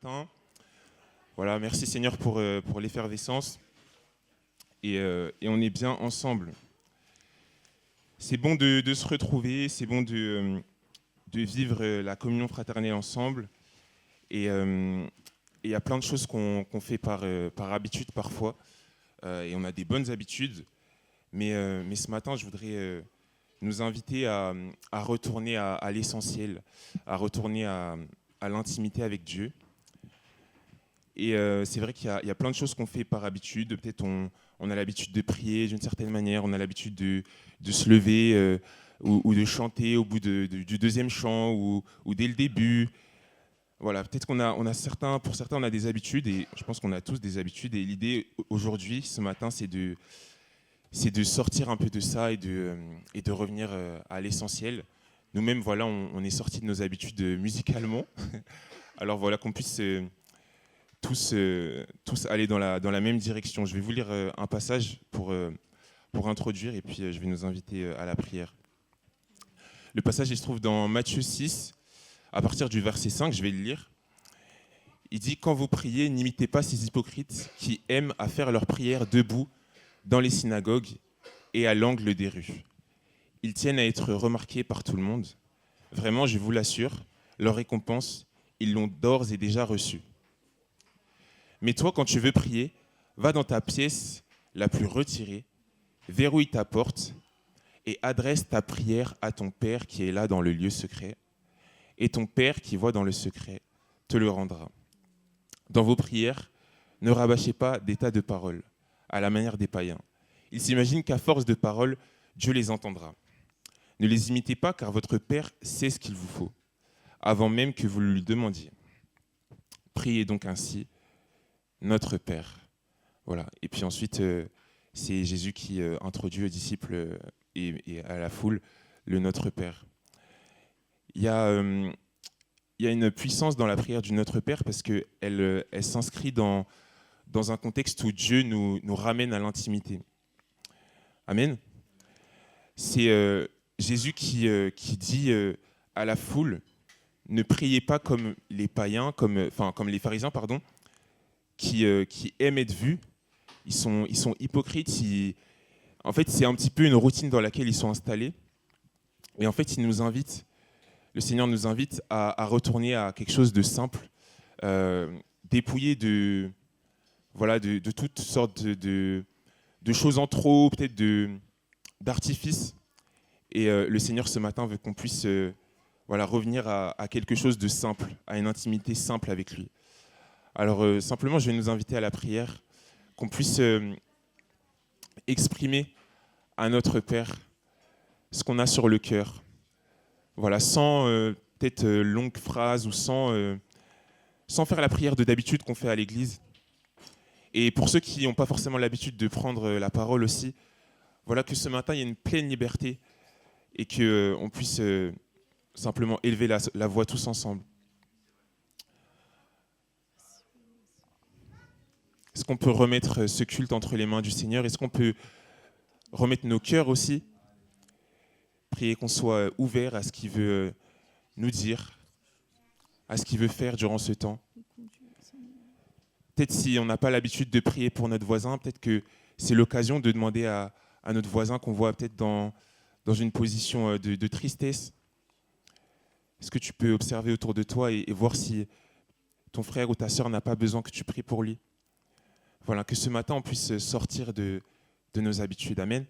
matin. Voilà, merci Seigneur pour l'effervescence. Et on est bien ensemble. C'est bon de se retrouver, c'est bon de vivre la communion fraternelle ensemble. Et il y a plein de choses qu'on fait par habitude parfois. Et on a des bonnes habitudes. Mais ce matin, je voudrais nous inviter à retourner à l'essentiel, à retourner à l'intimité avec Dieu. Et c'est vrai qu'il y a plein de choses qu'on fait par habitude. Peut-être on a l'habitude de prier d'une certaine manière, on a l'habitude de se lever ou de chanter au bout du deuxième chant ou dès le début. Voilà, peut-être pour certains, on a des habitudes et je pense qu'on a tous des habitudes. Et l'idée aujourd'hui, ce matin, c'est de sortir un peu de ça et de revenir à l'essentiel. Nous-mêmes, voilà, on est sortis de nos habitudes musicalement. Alors voilà, qu'on puisse tous aller dans la même direction. Je vais vous lire un passage pour introduire et puis je vais nous inviter à la prière. Le passage, il se trouve dans Matthieu 6, à partir du verset 5, je vais le lire. Il dit « Quand vous priez, n'imitez pas ces hypocrites qui aiment à faire leur prière debout dans les synagogues et à l'angle des rues. Ils tiennent à être remarqués par tout le monde. Vraiment, je vous l'assure, leur récompense, ils l'ont d'ores et déjà reçue. Mais toi, quand tu veux prier, va dans ta pièce la plus retirée, verrouille ta porte et adresse ta prière à ton Père qui est là dans le lieu secret. Et ton Père qui voit dans le secret te le rendra. Dans vos prières, ne rabâchez pas des tas de paroles, à la manière des païens. Ils s'imaginent qu'à force de paroles, Dieu les entendra. Ne les imitez pas, car votre Père sait ce qu'il vous faut, avant même que vous le lui demandiez. Priez donc ainsi, notre Père. Voilà. Et puis ensuite, c'est Jésus qui introduit aux disciples et à la foule le Notre Père. Il y a une puissance dans la prière du Notre Père parce qu'elle s'inscrit dans un contexte où Dieu nous ramène à l'intimité. Amen. C'est Jésus qui dit à la foule, ne priez pas comme les païens, comme les pharisiens, pardon, qui aiment être vus. Ils sont hypocrites. En fait, c'est un petit peu une routine dans laquelle ils sont installés. Et en fait, le Seigneur nous invite à retourner à quelque chose de simple, dépouillé de toutes sortes de choses en trop, peut-être d'artifices. Et le Seigneur, ce matin, veut qu'on puisse revenir à quelque chose de simple, à une intimité simple avec lui. Alors, simplement, je vais nous inviter à la prière, qu'on puisse exprimer à notre Père ce qu'on a sur le cœur. Voilà, sans peut-être longue phrase ou sans faire la prière de d'habitude qu'on fait à l'église. Et pour ceux qui n'ont pas forcément l'habitude de prendre la parole aussi, voilà que ce matin, il y a une pleine liberté et qu'on puisse simplement élever la voix tous ensemble. Est-ce qu'on peut remettre ce culte entre les mains du Seigneur? Est-ce qu'on peut remettre nos cœurs aussi? Prier qu'on soit ouvert à ce qu'il veut nous dire, à ce qu'il veut faire durant ce temps. Peut-être si on n'a pas l'habitude de prier pour notre voisin, peut-être que c'est l'occasion de demander à notre voisin qu'on voit peut-être dans une position de tristesse. Est-ce que tu peux observer autour de toi et voir si ton frère ou ta sœur n'a pas besoin que tu pries pour lui? Voilà, que ce matin, on puisse sortir de nos habitudes. Amen.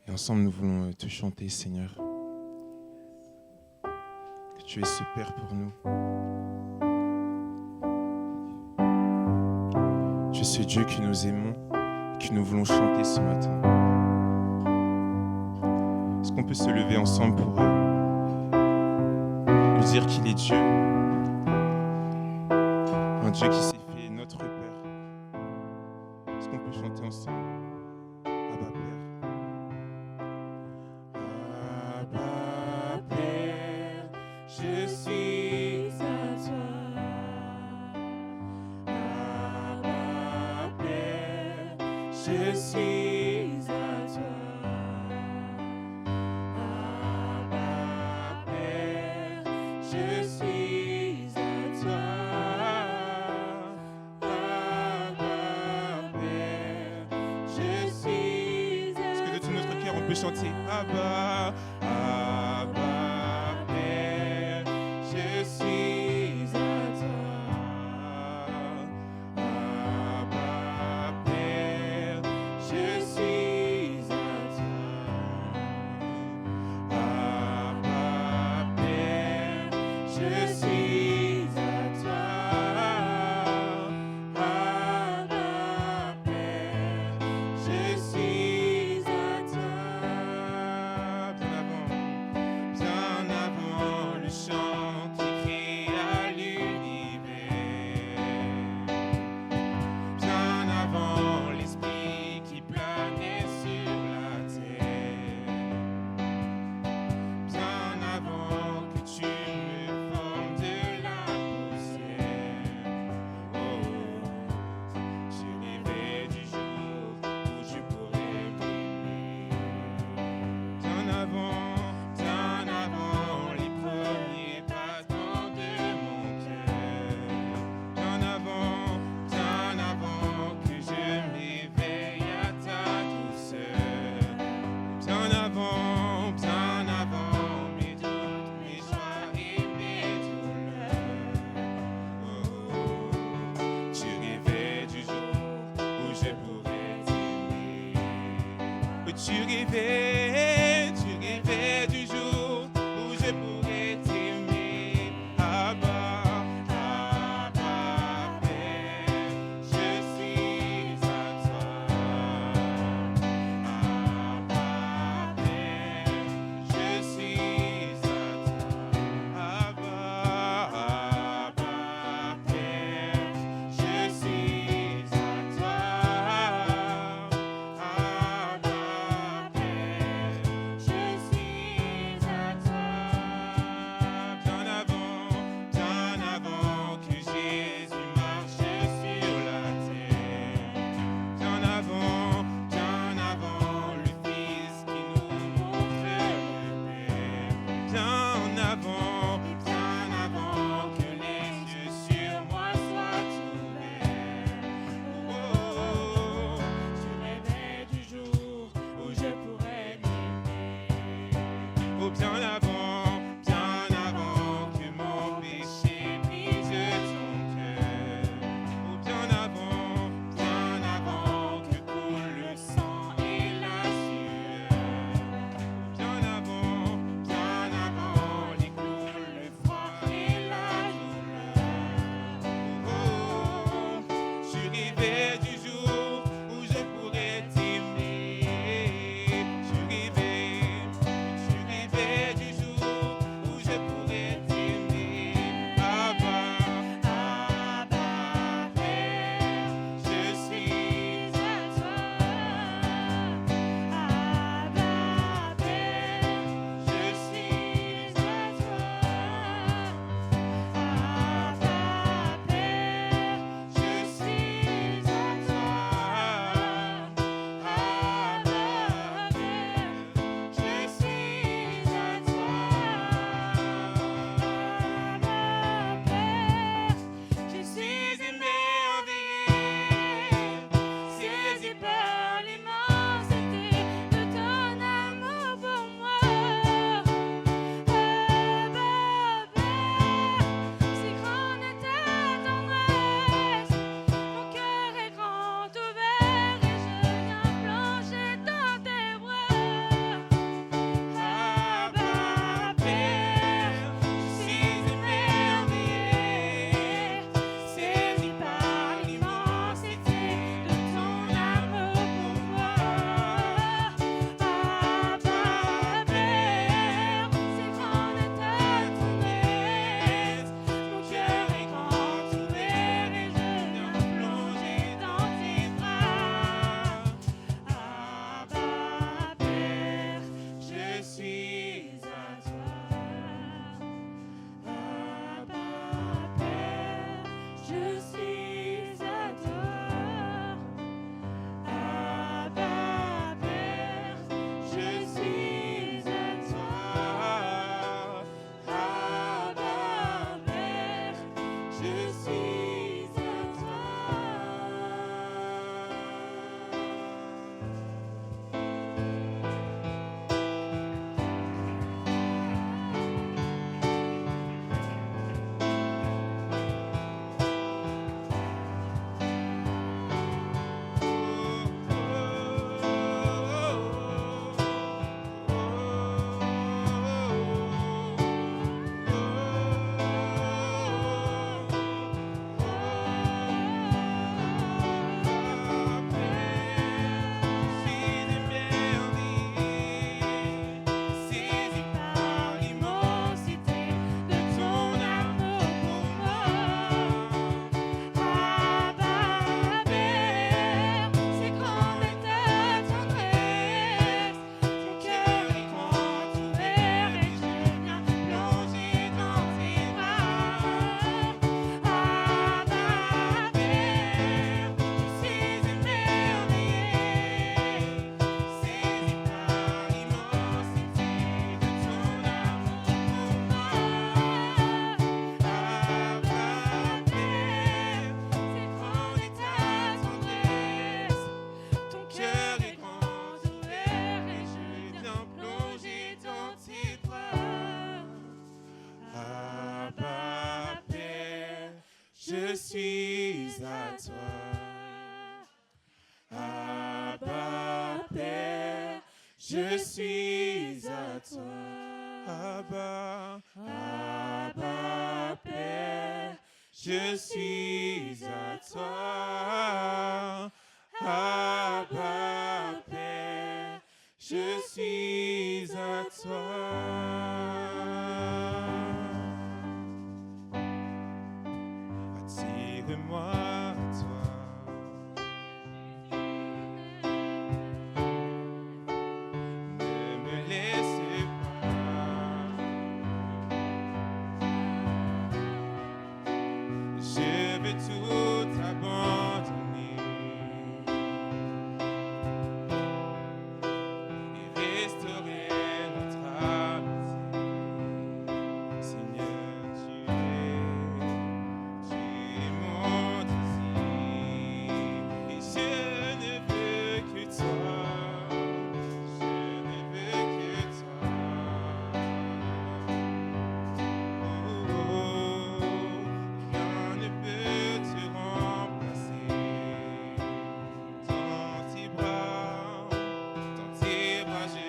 Et ensemble, nous voulons te chanter, Seigneur. Que tu es ce Père pour nous. Tu es ce Dieu que nous aimons et que nous voulons chanter ce matin. Est-ce qu'on peut se lever ensemble pour lui dire qu'il est Dieu? Un Dieu qui s'est fait notre Père. Est-ce qu'on peut chanter ensemble? Abba Père. Abba Père, je suis à toi. Abba Père, je suis à toi. Abba Père, je suis à toi. peut chanter Abba, Abba, Père, je suis à toi. Abba, Père, je suis à toi. Abba, Père, je suis à toi. Abba, Père, je suis à toi. Bien avant le chant qui créa l'univers, bien avant l'esprit qui planait sur la terre, bien avant que tu me formes de la poussière. Oh, je rêvais du jour où je pourrais t'aimer. Bien avant les premiers battements de mon cœur. Bien avant que je m'éveille à ta douceur. Bien avant mes doutes, mes joies et mes douleurs. Oh, tu rêvais du jour où je pourrais t'aimer. Oh, tu rêvais du jour où je pourrais t'aimer. Abba, Abba, Père, je suis à toi. Abba, Père, je suis à toi. Abba, Abba, Père, je suis à toi. Abba, Père, je suis à toi. Bien avant que Jésus marche sur la terre. Bien avant le Fils qui nous montre le Père. Bien avant que les yeux sur moi soient ouverts. Oh, je rêvais du jour où je pourrais t'aimer. Oh, bien avant que mon péché brise ton cœur. Oh, bien avant que coule le sang et la sueur. Oh, bien avant les clous, le froid et la douleur. Oh, je rêvais du jour où je pourrais t'aimer. Je rêvais du jour je suis à toi. Abba, Abba, Père, je suis à toi. Abba, Père, je suis à toi. Attire-moi à toi. Ne me laisse pas. Je veux tout abandonner et restaurer notre amitié. Seigneur, tu es mon désir et je ne veux que toi. Je ne veux que toi. Oh, rien ne peut te remplacer. Dans tes bras je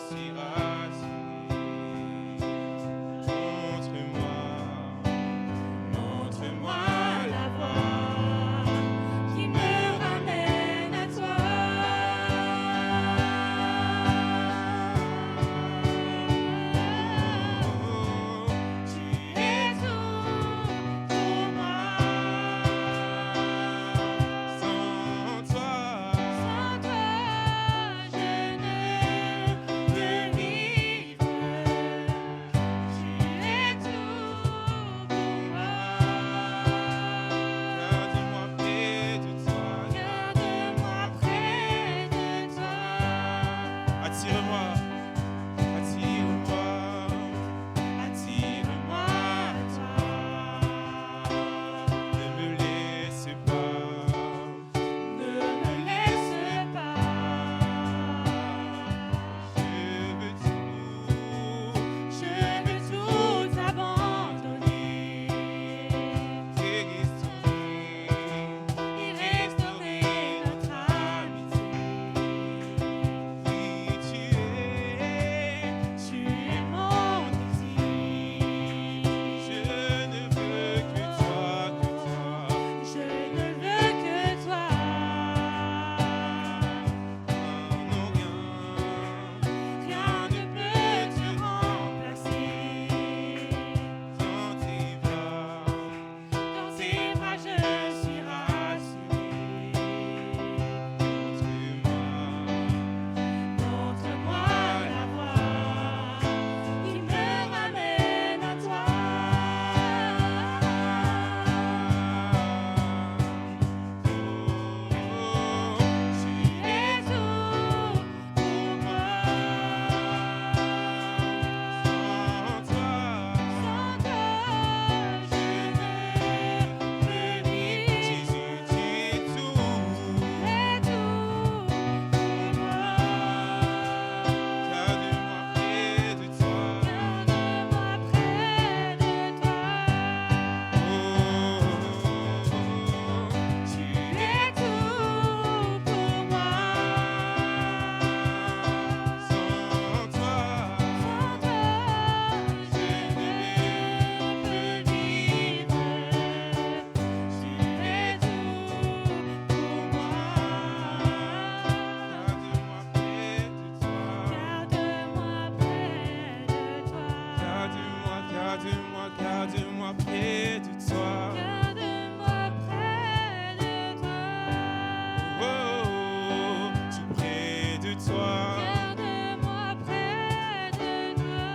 suis rassuré. Montre-moi la voie qui me ramène à toi. Tu es tout pour moi. Sans toi, je ne peux vivre. Tu es tout pour moi. Garde-moi près de toi. Garde-moi près de toi. Attire-moi, attire-moi, attire-moi à toi. Ne me laisse pas, ne me laisse pas. Je veux tout abandonner et restaurer notre amitié. Oui, tu es mon désir. Je ne veux que toi, Je ne veux que toi. Non, rien ne peut te remplacer. Dans tes bras, je suis rassuré. Montre-moi la voie qui me ramène à toi. Tu es tout pour moi. Sans toi, je ne peux vivre. Jésus, tu es tout pour moi. Garde-moi près de toi. Garde-moi près de toi. Tu es tout pour moi. Sans toi, je ne peux vivre. Tu es tout pour moi. Garde-moi près de toi. Garde-moi près de toi. Garde-moi près de toi. Garde-moi près de toi. Oh, tout près de toi. Garde-moi près de toi.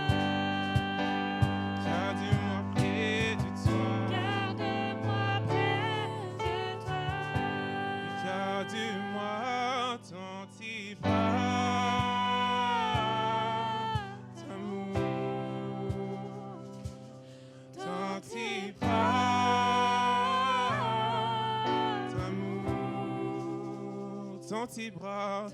Garde-moi près de toi. Garde-moi près de toi. Garde-moi dans tes bras d'amour. Dans tes bras d'amour. Dans tes bras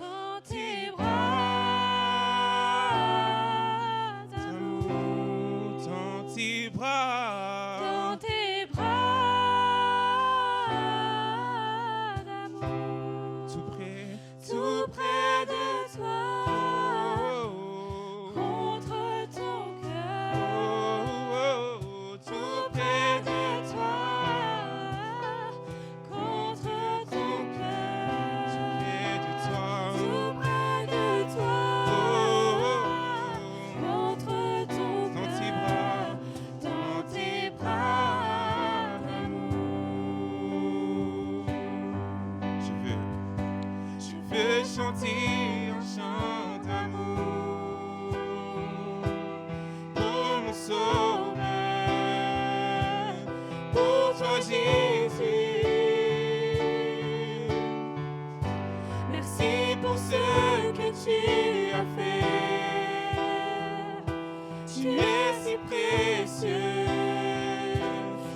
d'amour. Dans tes bras d'amour. Tout près de toi. chanter un chant d'amour pour mon Sauveur, pour toi Jésus. Merci pour ce que tu as fait. Tu es si précieux,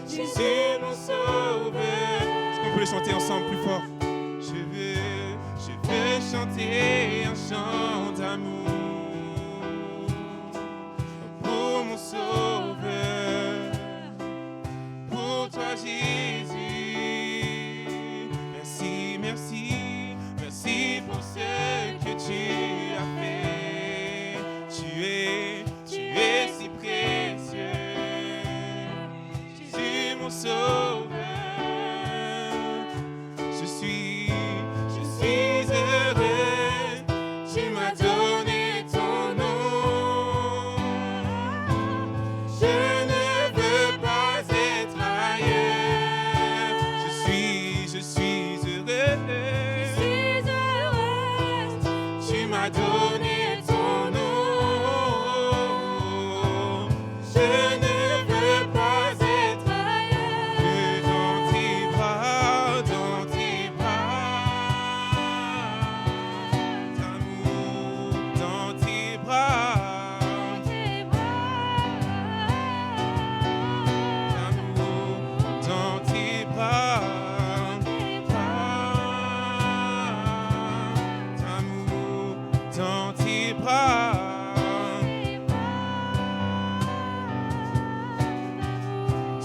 Jésus mon Sauveur. Est-ce qu'on peut le chanter ensemble plus fort? Je veux chanter un chant d'amour pour mon Sauveur, pour toi Jésus. Merci, merci, merci pour ce que tu as fait. Tu es si précieux, Jésus mon Sauveur. Je suis heureux, tu m'as donné ton nom. Je ne veux pas être ailleurs. Je suis heureux, tu m'as donné ton nom. Je ne veux pas être ailleurs que dans tes bras, d'amour, dans tes bras, d'amour, dans tes bras, d'amour, dans tes bras.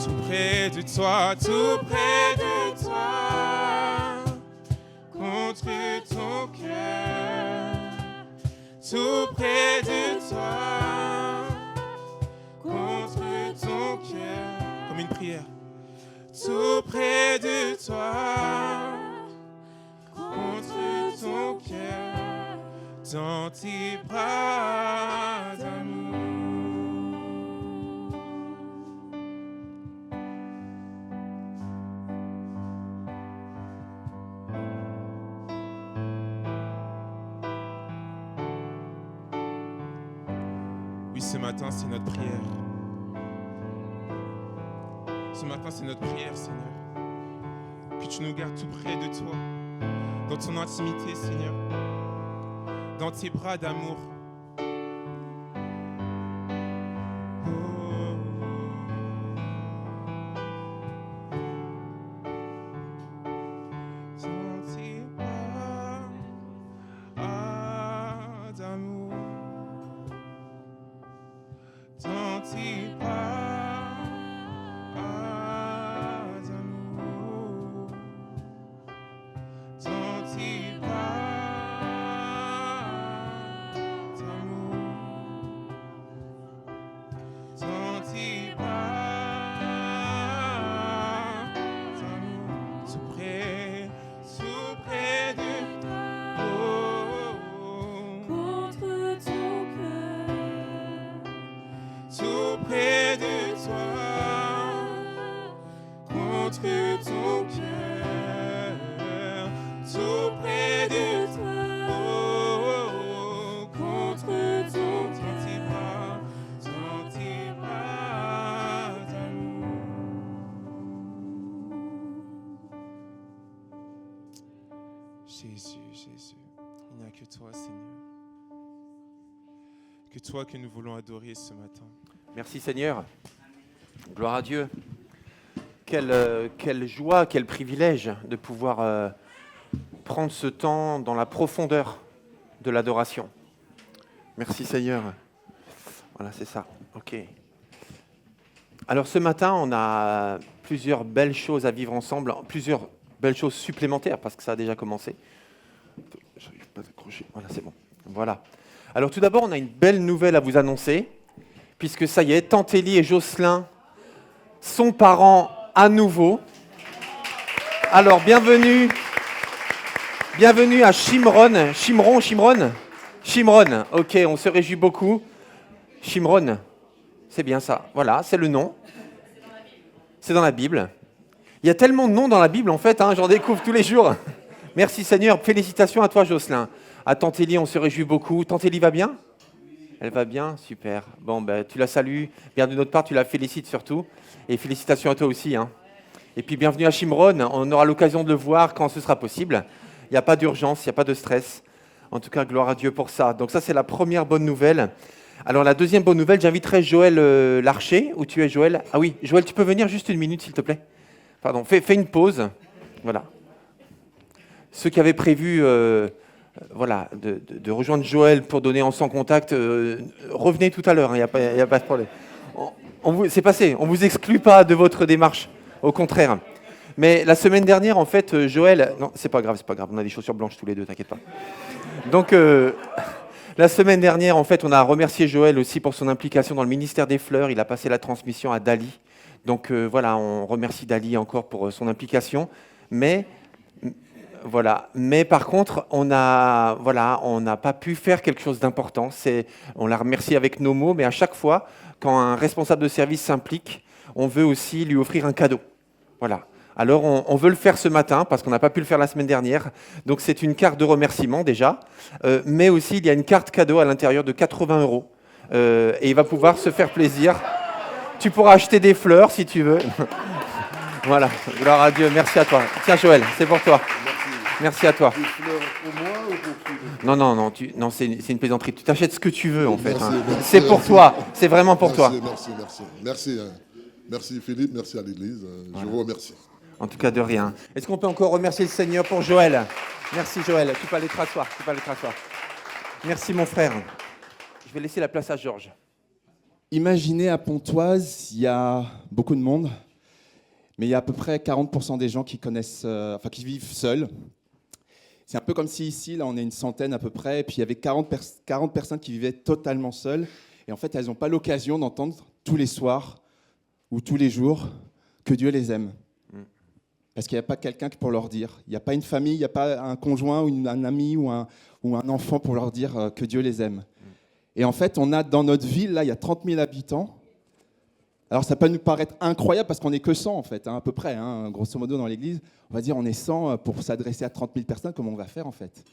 Tout près de toi, tout près de toi, contre ton cœur. Tout près de toi, contre ton cœur. Comme une prière. Tout près de toi, contre ton cœur, dans tes bras d'amour. Oui, ce matin, c'est notre prière. Ce matin, c'est notre prière, Seigneur. Que tu nous gardes tout près de toi, dans ton intimité, Seigneur, dans tes bras d'amour. Dans tes bras d'amour. Dans tes bras d'amour, dans tes bras d'amour, dans tes bras d'amour, tout près de Contre ton cœur, tout près de toi, contre ton cœur, tout près de toi, contre ton dans tes bras d'amour. Jésus, il n'y a que toi, Seigneur. Que toi que nous voulons adorer ce matin. Merci Seigneur. Gloire à Dieu. Quelle joie, quel privilège de pouvoir prendre ce temps dans la profondeur de l'adoration. Merci Seigneur. Voilà, c'est ça. Ok. Alors ce matin, on a plusieurs belles choses à vivre ensemble, plusieurs belles choses supplémentaires parce que ça a déjà commencé. Je n'arrive pas à accrocher. Voilà, c'est bon. Voilà. Alors tout d'abord, on a une belle nouvelle à vous annoncer, puisque ça y est, Tante Élie et Jocelyn sont parents à nouveau. Alors bienvenue à Shimron. Shimron, ok, on se réjouit beaucoup. Shimron, c'est bien ça, voilà, c'est le nom. C'est dans la Bible. Il y a tellement de noms dans la Bible en fait, j'en découvre tous les jours. Merci Seigneur, félicitations à toi Jocelyn. À Tante Élie, on se réjouit beaucoup. Tante Élie va bien? Elle va bien? Super. Bon, ben, tu la salues. Bien de notre part, tu la félicites surtout. Et félicitations à toi aussi, hein. Et puis bienvenue à Shimron. On aura l'occasion de le voir quand ce sera possible. Il n'y a pas d'urgence, il n'y a pas de stress. En tout cas, gloire à Dieu pour ça. Donc ça, c'est la première bonne nouvelle. Alors la deuxième bonne nouvelle, j'inviterai Joël Larcher. Où tu es, Joël? Ah oui, Joël, tu peux venir juste une minute, s'il te plaît? Pardon, fais une pause. Voilà. Ceux qui avaient prévu de rejoindre Joël pour donner en sans contact, revenez tout à l'heure, il n'y a pas de problème. C'est passé, on ne vous exclut pas de votre démarche, au contraire. Mais la semaine dernière, en fait, Joël... Non, c'est pas grave, on a des chaussures blanches tous les deux, t'inquiète pas. Donc, la semaine dernière, en fait, on a remercié Joël aussi pour son implication dans le ministère des Fleurs. Il a passé la transmission à Dali. Donc, voilà, on remercie Dali encore pour son implication. Mais par contre, on n'a pas pu faire quelque chose d'important. On l'a remercié avec nos mots, mais à chaque fois, quand un responsable de service s'implique, on veut aussi lui offrir un cadeau. Voilà. Alors, on veut le faire ce matin, parce qu'on n'a pas pu le faire la semaine dernière. Donc, c'est une carte de remerciement déjà, mais aussi, il y a une carte cadeau à l'intérieur de 80 €. Et il va pouvoir se faire plaisir. Tu pourras acheter des fleurs si tu veux. Voilà, gloire à Dieu, merci à toi. Tiens Joël, c'est pour toi. Merci à toi. Des fleurs pour moi ou pour qui? Non, c'est une plaisanterie. Tu t'achètes ce que tu veux en fait. Merci, Hein. merci, C'est pour toi, c'est vraiment pour toi. Merci Philippe, merci à l'Église. Je vous remercie. En tout cas, de rien. Est-ce qu'on peut encore remercier le Seigneur pour Joël? Merci Joël, tu peux aller te rasseoir. Merci mon frère. Je vais laisser la place à Georges. Imaginez à Pontoise, il y a beaucoup de monde, mais il y a à peu près 40% des gens qui connaissent, qui vivent seuls. C'est un peu comme si ici, là, on est une centaine à peu près, et puis il y avait 40 personnes qui vivaient totalement seules, et en fait, elles n'ont pas l'occasion d'entendre tous les soirs ou tous les jours que Dieu les aime. Parce qu'il n'y a pas quelqu'un pour leur dire. Il n'y a pas une famille, il n'y a pas un conjoint ou un ami ou un enfant pour leur dire que Dieu les aime. Et en fait, on a dans notre ville, là, il y a 30 000 habitants. Alors, ça peut nous paraître incroyable parce qu'on n'est que 100, en fait, hein, à peu près. Hein, grosso modo, dans l'église, on va dire on est 100 pour s'adresser à 30 000 personnes. Comment on va faire, en fait?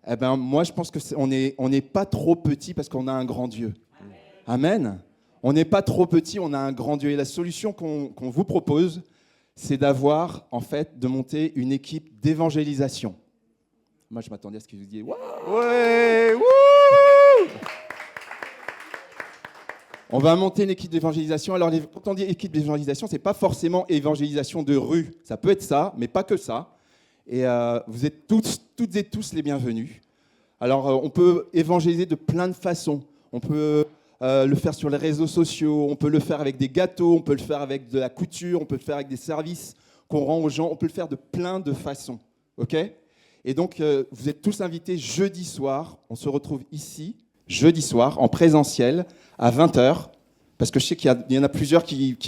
Eh ben, moi, je pense qu'on n'est pas trop petit parce qu'on a un grand Dieu. Amen. On n'est pas trop petit, on a un grand Dieu. Et la solution qu'on vous propose, c'est d'avoir, en fait, de monter une équipe d'évangélisation. Moi, je m'attendais à ce que vous disiez « Waouh !» Ouais, wouh! On va monter une équipe d'évangélisation. Alors, quand on dit équipe d'évangélisation, ce n'est pas forcément évangélisation de rue. Ça peut être ça, mais pas que ça. Et vous êtes toutes et tous les bienvenus. Alors, on peut évangéliser de plein de façons. On peut le faire sur les réseaux sociaux, on peut le faire avec des gâteaux, on peut le faire avec de la couture, on peut le faire avec des services qu'on rend aux gens. On peut le faire de plein de façons. OK ? Et donc, vous êtes tous invités jeudi soir. On se retrouve ici, jeudi soir, en présentiel, à 20h. Parce que je sais qu'il y en a plusieurs qui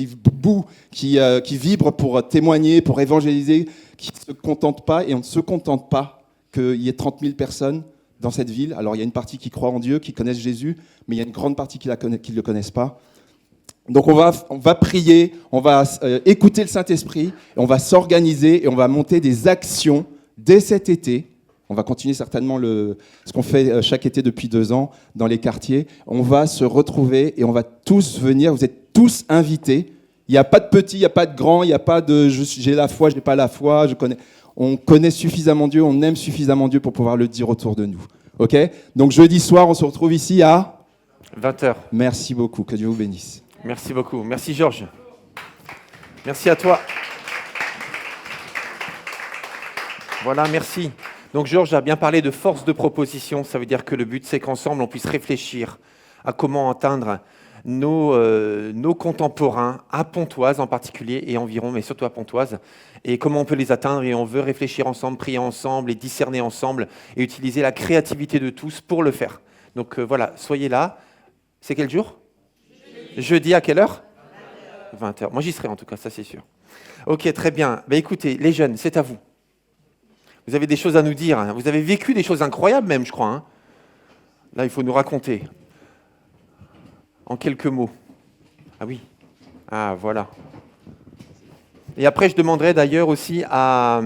vibrent pour témoigner, pour évangéliser, qui ne se contentent pas. Et on ne se contente pas qu'il y ait 30 000 personnes dans cette ville. Alors, il y a une partie qui croit en Dieu, qui connaissent Jésus, mais il y a une grande partie qui ne le connaissent pas. Donc, on va prier, on va écouter le Saint-Esprit, et on va s'organiser et on va monter des actions dès cet été. On va continuer certainement ce qu'on fait chaque été depuis 2 ans dans les quartiers. On va se retrouver et on va tous venir. Vous êtes tous invités. Il n'y a pas de petits, il n'y a pas de grands, il n'y a pas de j'ai la foi, je n'ai pas la foi. On connaît suffisamment Dieu, on aime suffisamment Dieu pour pouvoir le dire autour de nous. OK ? Donc jeudi soir, on se retrouve ici à 20h. Merci beaucoup, que Dieu vous bénisse. Merci beaucoup. Merci Georges. Merci à toi. Voilà, merci. Donc Georges a bien parlé de force de proposition. Ça veut dire que le but, c'est qu'ensemble, on puisse réfléchir à comment atteindre nos contemporains, à Pontoise en particulier, et environ, mais surtout à Pontoise, et comment on peut les atteindre. Et on veut réfléchir ensemble, prier ensemble, et discerner ensemble, et utiliser la créativité de tous pour le faire. Donc voilà, soyez là. C'est quel jour ? Jeudi à quelle heure ? 20h. Moi, j'y serai en tout cas, ça c'est sûr. Ok, très bien. Écoutez, les jeunes, c'est à vous. Vous avez des choses à nous dire. Hein. Vous avez vécu des choses incroyables même, je crois. Hein. Là, il faut nous raconter. En quelques mots. Ah oui. Ah, voilà. Et après, je demanderai d'ailleurs aussi à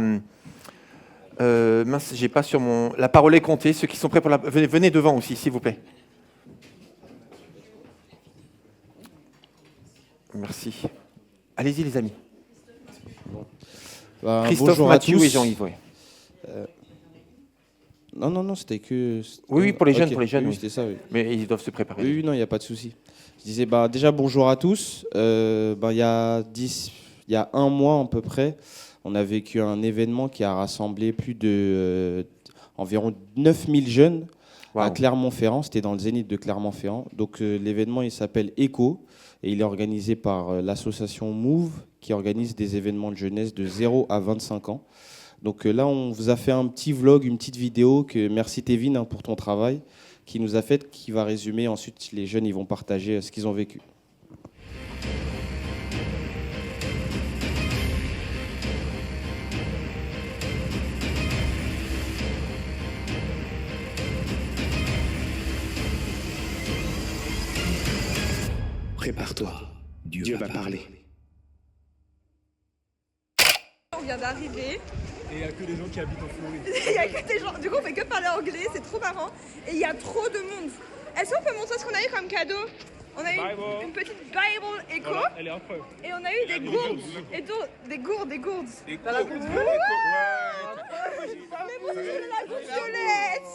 Mince, j'ai pas sur mon... La parole est comptée. Ceux qui sont prêts pour la... Venez devant aussi, s'il vous plaît. Merci. Allez-y, les amis. Christophe, bonjour Mathieu à tous. et Jean-Yves. Ouais. Non, c'était que... Oui, pour les jeunes, Ok, pour les jeunes, oui, oui. c'était ça, oui. Mais ils doivent se préparer. Oui, non, il n'y a pas de souci. Je disais, déjà, bonjour à tous. Il y a un mois à peu près, on a vécu un événement qui a rassemblé plus de environ 9000 jeunes à Wow. Clermont-Ferrand. C'était dans le zénith de Clermont-Ferrand. Donc, l'événement, il s'appelle ECHO et il est organisé par l'association Move qui organise des événements de jeunesse de 0 à 25 ans. Donc là, on vous a fait un petit vlog, une petite vidéo que merci Tévin pour ton travail, qui nous a fait, qui va résumer. Ensuite, les jeunes, ils vont partager ce qu'ils ont vécu. Prépare-toi, Dieu va parler. On vient d'arriver. Et il n'y a que des gens qui habitent en Floride. Il y a que des gens. Du coup, on fait que parler anglais, c'est trop marrant. Et il y a trop de monde. Est-ce qu'on peut montrer ce qu'on a eu comme cadeau? On a eu une petite Bible Echo. Voilà, elle est affreuse. Et on a eu des gourdes. Et des gourdes. Des gourdes Ouais. Mais moi, je voulais la gourde violette.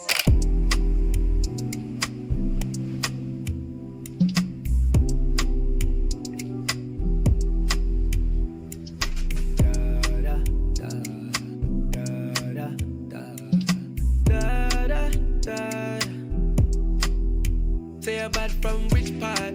Say a bad from which part?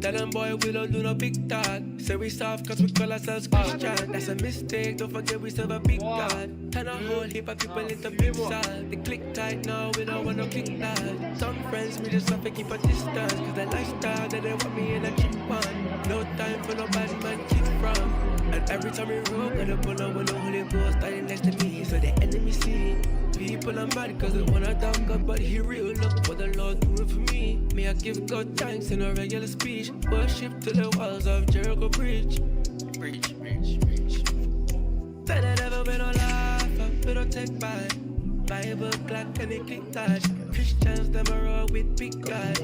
Tell them boy we don't do no big talk. Say we soft cause we call ourselves Christian. That's a mistake, don't forget we serve a big God. Turn a whole heap of people into big side. They click tight now, we don't want no click that. Some friends we just have to keep a distance. Cause the lifestyle that they want me in a cheap one. No time for no bad man kick from. And every time we roll, gotta pull up with the Holy Ghost standing next to me. So the enemy see. People are mad cause they wanna doubt God, but he real. Look what the Lord doing for me. May I give God thanks in a regular speech. Worship to the walls of Jericho preach. Preach. Said I never been on life, we don't take back. Bible clock and they click touch. Christians them are all with big God.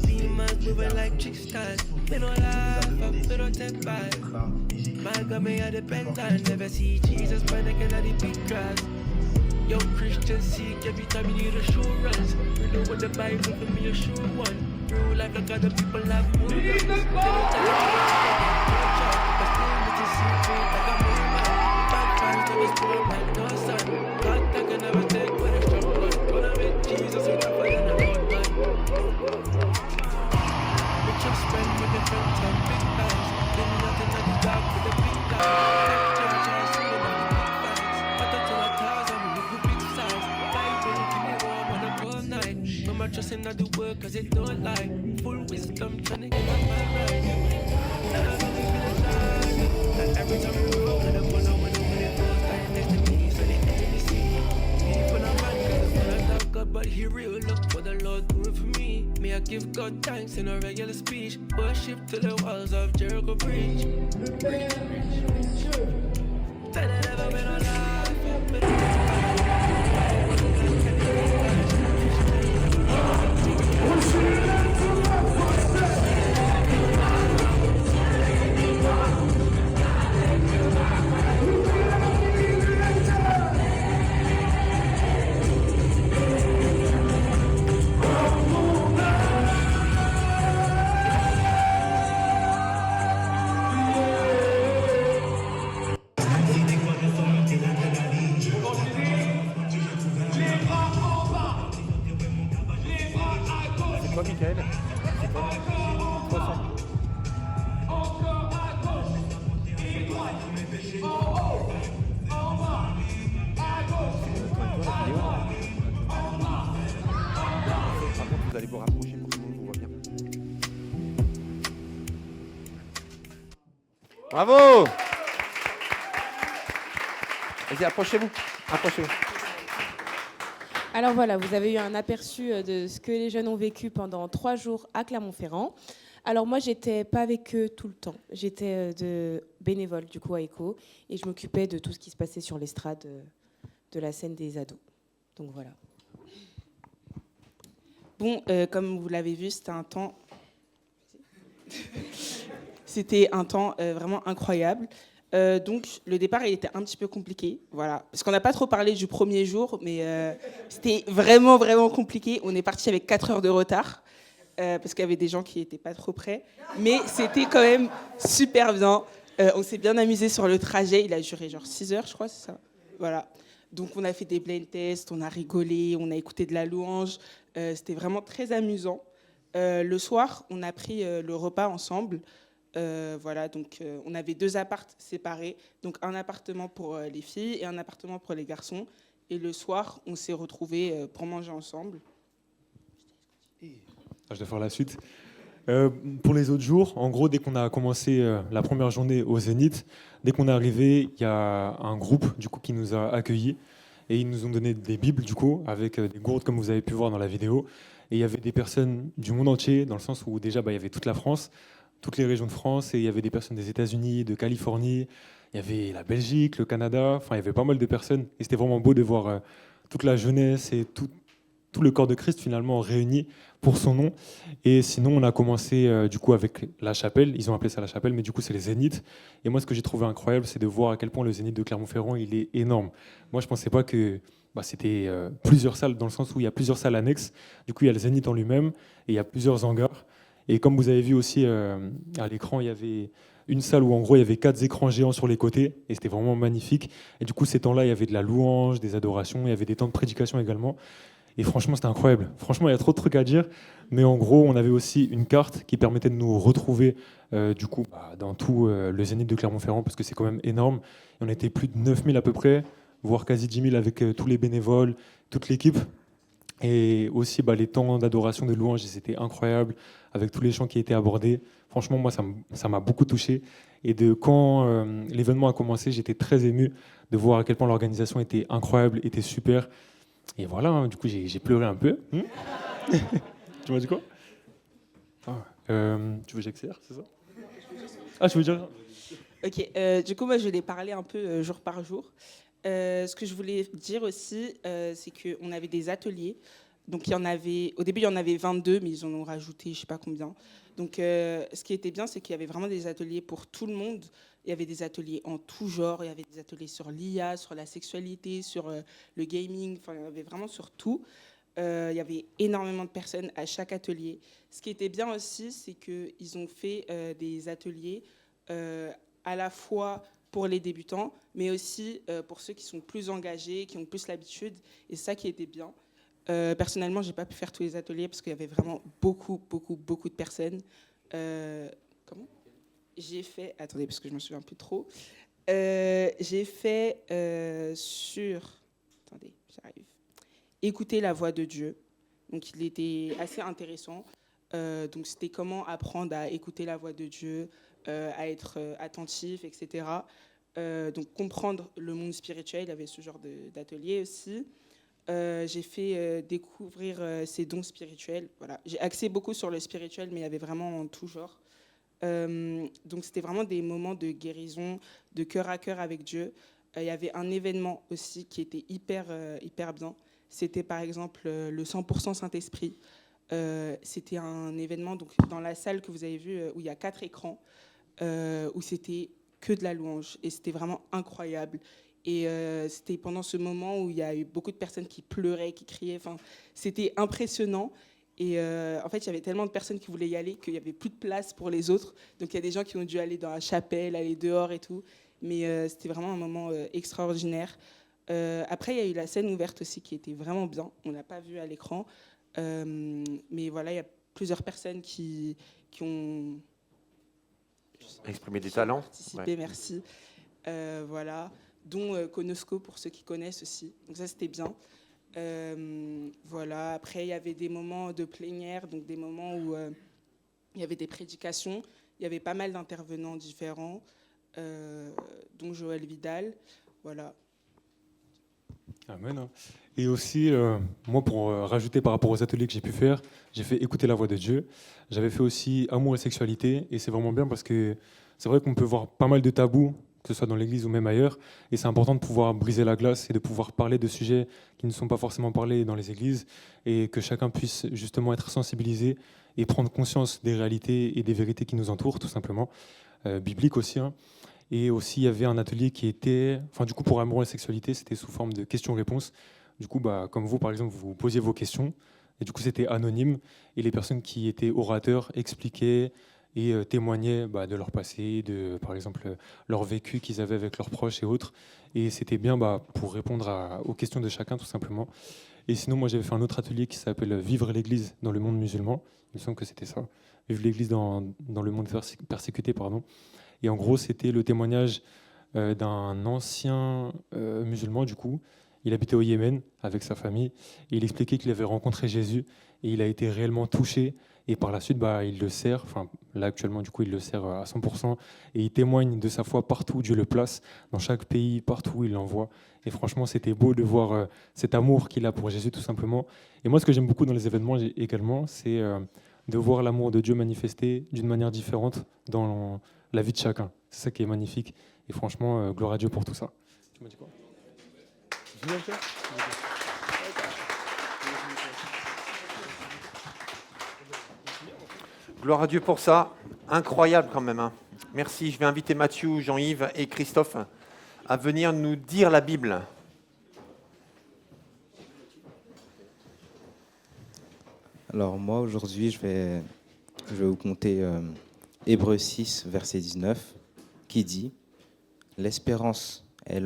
Demons moving like tricksters. We don't laugh, we don't take back. My God, may I depend on. Never see Jesus panicking at the big grass. Young Christian seek every time you need assurance. You know what the Bible for me a sure one. Real life like other people have more. They don't tell you but still it's a secret like a moment. Bad times never spoil like no sun. God that can never take with a strong one. Gonna make Jesus with a fire in the road, man. We just spend with the friends and big bags. Been nothing at the dark with the big guys. Trust in the word cause it don't lie. Full wisdom trying to get my mind right. And every time we roll, I don't know when it goes right next to me. So the enemy see. People are mad cause they wanna doubt God, but he real. Look what the Lord doing for me. May I give God thanks in a regular speech. Worship to the walls of Jericho preach. Said I never been on life. Vous allez vous rapprocher pour que tout le monde vous voit bien. Bravo! Vas-y, approchez-vous. Alors voilà, vous avez eu un aperçu de ce que les jeunes ont vécu pendant 3 jours à Clermont-Ferrand. Alors moi, j'étais pas avec eux tout le temps. J'étais de bénévole du coup à ECHO et je m'occupais de tout ce qui se passait sur l'estrade de la scène des ados. Donc voilà. Bon, comme vous l'avez vu, c'était un temps vraiment incroyable. Donc le départ, il était un petit peu compliqué, voilà, parce qu'on n'a pas trop parlé du premier jour, mais c'était vraiment, vraiment compliqué. On est parti avec 4 heures de retard, parce qu'il y avait des gens qui n'étaient pas trop prêts, mais c'était quand même super bien. On s'est bien amusé sur le trajet, il a duré genre 6 heures, je crois, c'est ça. Voilà. Donc on a fait des blind tests, on a rigolé, on a écouté de la louange. C'était vraiment très amusant. Le soir, on a pris le repas ensemble. Voilà, donc on avait 2 appartes séparés. Donc un appartement pour les filles et un appartement pour les garçons. Et le soir, on s'est retrouvés pour manger ensemble. Je dois faire la suite. Pour les autres jours, en gros, dès qu'on a commencé la première journée au Zénith, dès qu'on est arrivé, il y a un groupe du coup qui nous a accueillis et ils nous ont donné des bibles du coup avec des gourdes comme vous avez pu voir dans la vidéo. Et il y avait des personnes du monde entier, dans le sens où déjà il y avait toute la France, toutes les régions de France, et il y avait des personnes des États-Unis, de Californie, il y avait la Belgique, le Canada. Enfin, il y avait pas mal de personnes et c'était vraiment beau de voir toute la jeunesse et tout le corps de Christ finalement réuni pour son nom. Et sinon, on a commencé du coup avec la chapelle. Ils ont appelé ça la chapelle, mais du coup, c'est les zéniths. Et moi, ce que j'ai trouvé incroyable, c'est de voir à quel point le zénith de Clermont-Ferrand, il est énorme. Moi, je pensais pas que c'était plusieurs salles, dans le sens où il y a plusieurs salles annexes. Du coup, il y a le zénith en lui-même et il y a plusieurs hangars. Et comme vous avez vu aussi à l'écran, il y avait une salle où en gros il y avait 4 écrans géants sur les côtés et c'était vraiment magnifique. Et du coup, ces temps-là, il y avait de la louange, des adorations, il y avait des temps de prédication également. Et franchement, c'était incroyable. Franchement, il y a trop de trucs à dire. Mais en gros, on avait aussi une carte qui permettait de nous retrouver du coup, dans tout le Zénith de Clermont-Ferrand, parce que c'est quand même énorme. Et on était plus de 9000 à peu près, voire quasi 10 000 avec tous les bénévoles, toute l'équipe. Et aussi, les temps d'adoration, de louange, c'était incroyable, avec tous les chants qui étaient abordés. Franchement, moi, ça m'a beaucoup touché. Et quand l'événement a commencé, j'étais très ému de voir à quel point l'organisation était incroyable, était super. Et voilà, du coup, j'ai pleuré un peu. Tu m'as dit quoi? Tu veux que j'accélère, c'est ça? Ah, tu veux dire? Ok, du coup, moi, je vais parler un peu jour par jour. Ce que je voulais dire aussi, c'est qu'on avait des ateliers. Donc, au début, il y en avait 22, mais ils en ont rajouté je ne sais pas combien. Donc, ce qui était bien, c'est qu'il y avait vraiment des ateliers pour tout le monde. Il y avait des ateliers en tout genre. Il y avait des ateliers sur l'IA, sur la sexualité, sur le gaming. Enfin, il y en avait vraiment sur tout. Il y avait énormément de personnes à chaque atelier. Ce qui était bien aussi, c'est qu'ils ont fait des ateliers à la fois pour les débutants, mais aussi pour ceux qui sont plus engagés, qui ont plus l'habitude. Et c'est ça qui était bien. Personnellement, je n'ai pas pu faire tous les ateliers parce qu'il y avait vraiment beaucoup de personnes. Comment ? J'ai fait... Attendez, parce que je ne me souviens plus trop. J'ai fait sur... Attendez, j'arrive. Écouter la voix de Dieu. Donc, il était assez intéressant. Donc, c'était comment apprendre à écouter la voix de Dieu, à être attentif, etc. Donc, comprendre le monde spirituel. Il y avait ce genre d'atelier aussi. J'ai fait découvrir ses dons spirituels. Voilà. J'ai axé beaucoup sur le spirituel, mais il y avait vraiment en tout genre. Donc, c'était vraiment des moments de guérison, de cœur à cœur avec Dieu. Il y avait un événement aussi qui était hyper bien. C'était par exemple le 100% Saint-Esprit. C'était un événement donc, dans la salle que vous avez vue où il y a 4 écrans, où c'était que de la louange. Et c'était vraiment incroyable. Et c'était pendant ce moment où il y a eu beaucoup de personnes qui pleuraient, qui criaient. Enfin, c'était impressionnant. Et en fait, il y avait tellement de personnes qui voulaient y aller qu'il n'y avait plus de place pour les autres. Donc, il y a des gens qui ont dû aller dans la chapelle, aller dehors et tout. Mais c'était vraiment un moment extraordinaire. Après, il y a eu la scène ouverte aussi qui était vraiment bien. On ne l'a pas vue à l'écran. Mais voilà, il y a plusieurs personnes qui ont exprimé des talents. Participé, ouais. Merci. Voilà. Dont Konosko, pour ceux qui connaissent aussi. Donc ça, c'était bien. Voilà. Après, il y avait des moments de plénière, donc des moments où il y avait des prédications. Il y avait pas mal d'intervenants différents, dont Joël Vidal. Voilà. Amen. Et aussi, moi, pour rajouter par rapport aux ateliers que j'ai pu faire, j'ai fait écouter la voix de Dieu. J'avais fait aussi amour et sexualité. Et c'est vraiment bien parce que c'est vrai qu'on peut voir pas mal de tabous, que ce soit dans l'église ou même ailleurs. Et c'est important de pouvoir briser la glace et de pouvoir parler de sujets qui ne sont pas forcément parlés dans les églises et que chacun puisse justement être sensibilisé et prendre conscience des réalités et des vérités qui nous entourent, tout simplement, bibliques aussi. Hein. Et aussi, il y avait un atelier qui était, du coup, pour amour et sexualité, c'était sous forme de questions-réponses. Du coup, comme vous, par exemple, vous posiez vos questions, et du coup, c'était anonyme, et les personnes qui étaient orateurs expliquaient et témoignaient de leur passé, de, par exemple, leur vécu qu'ils avaient avec leurs proches et autres. Et c'était bien pour répondre aux questions de chacun, tout simplement. Et sinon, moi, j'avais fait un autre atelier qui s'appelle « Vivre l'Église dans le monde musulman ». Il me semble que c'était ça. « Vivre l'Église dans le monde persécuté ». Et en gros, c'était le témoignage d'un ancien musulman, du coup. Il habitait au Yémen avec sa famille. Et il expliquait qu'il avait rencontré Jésus et il a été réellement touché. Et par la suite, il le sert. Là, actuellement, du coup, il le sert à 100%. Et il témoigne de sa foi partout où Dieu le place, dans chaque pays, partout où il l'envoie. Et franchement, c'était beau de voir cet amour qu'il a pour Jésus, tout simplement. Et moi, ce que j'aime beaucoup dans les événements également, c'est de voir l'amour de Dieu manifesté d'une manière différente dans la vie de chacun. C'est ça qui est magnifique. Et franchement, gloire à Dieu pour tout ça. Tu m'as dit quoi ? Gloire à Dieu pour ça. Incroyable quand même. Hein. Merci. Je vais inviter Mathieu, Jean-Yves et Christophe à venir nous dire la Bible. Alors moi, aujourd'hui, je vais vous conter Hébreux 6, verset 19, qui dit « L'espérance est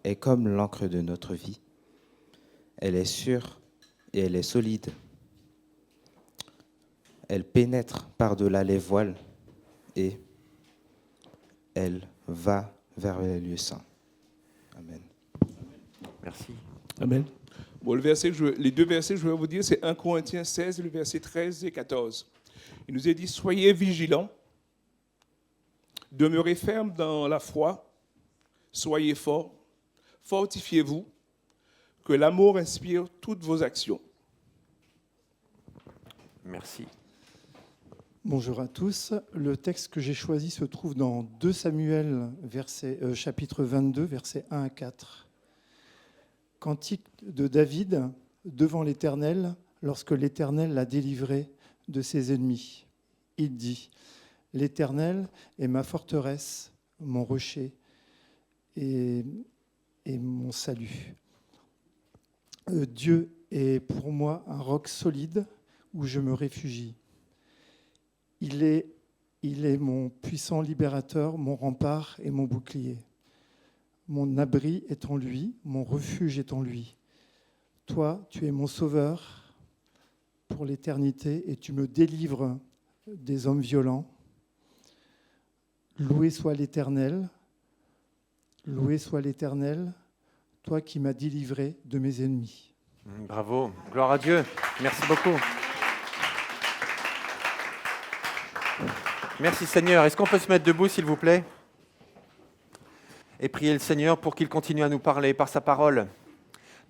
est comme l'encre de notre vie. Elle est sûre et elle est solide. Elle pénètre par-delà les voiles et elle va vers les lieux saints. » Amen. Merci. Amen. Bon, les deux versets que je vais vous dire, c'est 1 Corinthiens 16, le verset 13 et 14. Il nous est dit « Soyez vigilants, demeurez fermes dans la foi, soyez forts, fortifiez-vous, que l'amour inspire toutes vos actions. » Merci. Bonjour à tous. Le texte que j'ai choisi se trouve dans 2 Samuel, chapitre 22, versets 1 à 4. Cantique de David devant l'Éternel, lorsque l'Éternel l'a délivré de ses ennemis. Il dit : l'Éternel est ma forteresse, mon rocher et mon salut. Dieu est pour moi un roc solide où je me réfugie. Il est mon puissant libérateur, mon rempart et mon bouclier. Mon abri est en lui, mon refuge est en lui. Toi, tu es mon sauveur pour l'éternité et tu me délivres des hommes violents. Loué soit l'Éternel, toi qui m'as délivré de mes ennemis. Bravo, gloire à Dieu. Merci beaucoup. Merci Seigneur. Est-ce qu'on peut se mettre debout, s'il vous plaît ? Et prier le Seigneur pour qu'il continue à nous parler par sa parole.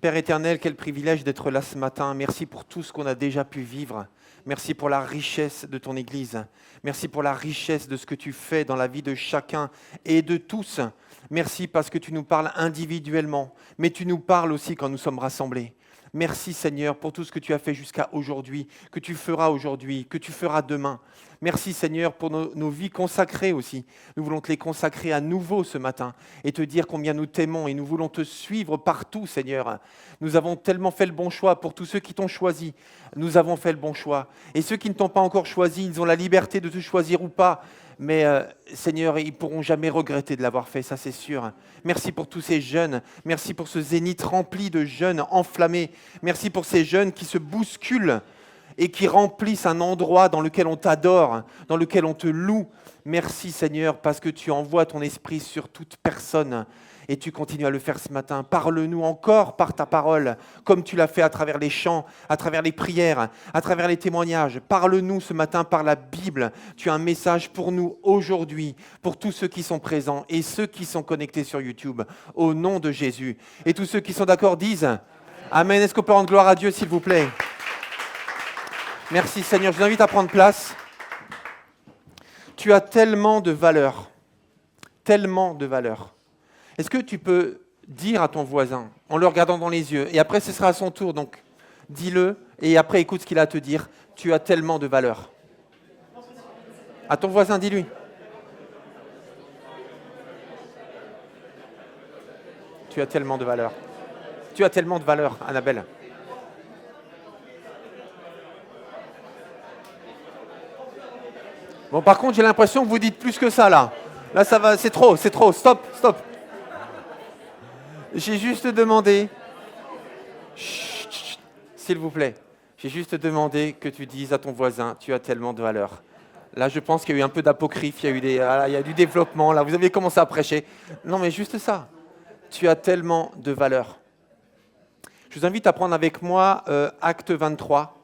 Père éternel, quel privilège d'être là ce matin. Merci pour tout ce qu'on a déjà pu vivre. Merci pour la richesse de ton Église. Merci pour la richesse de ce que tu fais dans la vie de chacun et de tous. Merci parce que tu nous parles individuellement, mais tu nous parles aussi quand nous sommes rassemblés. Merci Seigneur pour tout ce que tu as fait jusqu'à aujourd'hui, que tu feras aujourd'hui, que tu feras demain. Merci Seigneur pour nos vies consacrées aussi. Nous voulons te les consacrer à nouveau ce matin et te dire combien nous t'aimons et nous voulons te suivre partout Seigneur. Nous avons tellement fait le bon choix pour tous ceux qui t'ont choisi. Nous avons fait le bon choix. Et ceux qui ne t'ont pas encore choisi, ils ont la liberté de te choisir ou pas. Mais Seigneur, ils ne pourront jamais regretter de l'avoir fait, ça c'est sûr. Merci pour tous ces jeunes. Merci pour ce zénith rempli de jeunes enflammés. Merci pour ces jeunes qui se bousculent et qui remplissent un endroit dans lequel on t'adore, dans lequel on te loue. Merci Seigneur, parce que tu envoies ton esprit sur toute personne. Et tu continues à le faire ce matin. Parle-nous encore par ta parole, comme tu l'as fait à travers les chants, à travers les prières, à travers les témoignages. Parle-nous ce matin par la Bible. Tu as un message pour nous aujourd'hui, pour tous ceux qui sont présents et ceux qui sont connectés sur YouTube, au nom de Jésus. Et tous ceux qui sont d'accord disent Amen. Est-ce qu'on peut rendre gloire à Dieu, s'il vous plaît ? Merci Seigneur. Je vous invite à prendre place. Tu as tellement de valeur. tellement de valeur. Est-ce que tu peux dire à ton voisin, en le regardant dans les yeux, et après ce sera à son tour, donc dis-le, et après écoute ce qu'il a à te dire, tu as tellement de valeur. À ton voisin, dis-lui. Tu as tellement de valeur. Tu as tellement de valeur, Annabelle. Bon, par contre, j'ai l'impression que vous dites plus que ça, là. Là, ça va, c'est trop, stop. J'ai juste demandé, chut, s'il vous plaît, j'ai juste demandé que tu dises à ton voisin, tu as tellement de valeur. Là, je pense qu'il y a eu un peu d'apocryphe, il y a du développement, là, vous avez commencé à prêcher. Non, mais juste ça, tu as tellement de valeur. Je vous invite à prendre avec moi Acte 23.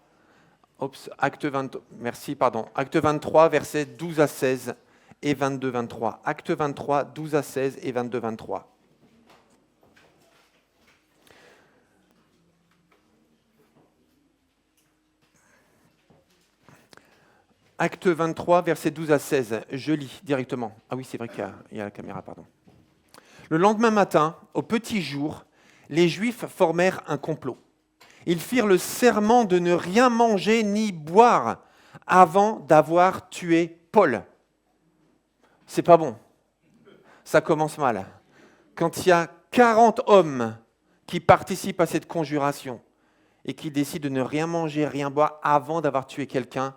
Acte 23, versets 12 à 16 et 22-23. Acte 23, 12 à 16 et 22-23. Acte 23, versets 12 à 16. Je lis directement. Ah oui, c'est vrai qu'il y a la caméra, pardon. Le lendemain matin, au petit jour, les Juifs formèrent un complot. Ils firent le serment de ne rien manger ni boire avant d'avoir tué Paul. C'est pas bon. Ça commence mal. Quand il y a 40 hommes qui participent à cette conjuration et qui décident de ne rien manger, rien boire avant d'avoir tué quelqu'un,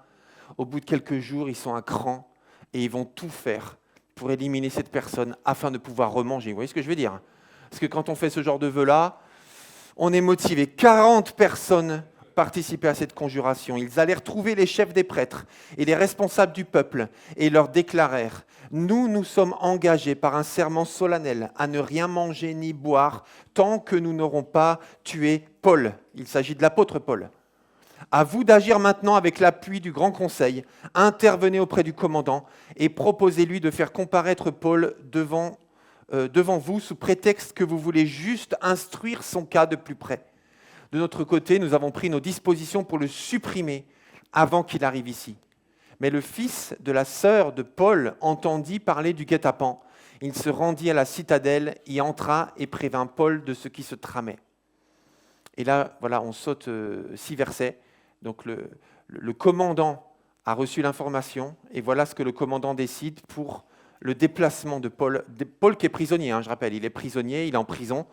au bout de quelques jours, ils sont à cran et ils vont tout faire pour éliminer cette personne afin de pouvoir remanger. Vous voyez ce que je veux dire? Parce que quand on fait ce genre de vœu-là, on est motivé. 40 personnes participaient à cette conjuration. Ils allèrent trouver les chefs des prêtres et les responsables du peuple et leur déclarèrent « Nous nous sommes engagés par un serment solennel à ne rien manger ni boire tant que nous n'aurons pas tué Paul. » Il s'agit de l'apôtre Paul. « À vous d'agir maintenant avec l'appui du Grand Conseil. Intervenez auprès du commandant et proposez-lui de faire comparaître Paul devant vous sous prétexte que vous voulez juste instruire son cas de plus près. De notre côté, nous avons pris nos dispositions pour le supprimer avant qu'il arrive ici. » Mais le fils de la sœur de Paul entendit parler du guet-apens. Il se rendit à la citadelle, y entra et prévint Paul de ce qui se tramait. Et là, voilà, on saute 6 versets. Donc le commandant a reçu l'information et voilà ce que le commandant décide pour le déplacement de Paul. Paul qui est prisonnier, je rappelle, il est prisonnier, il est en prison.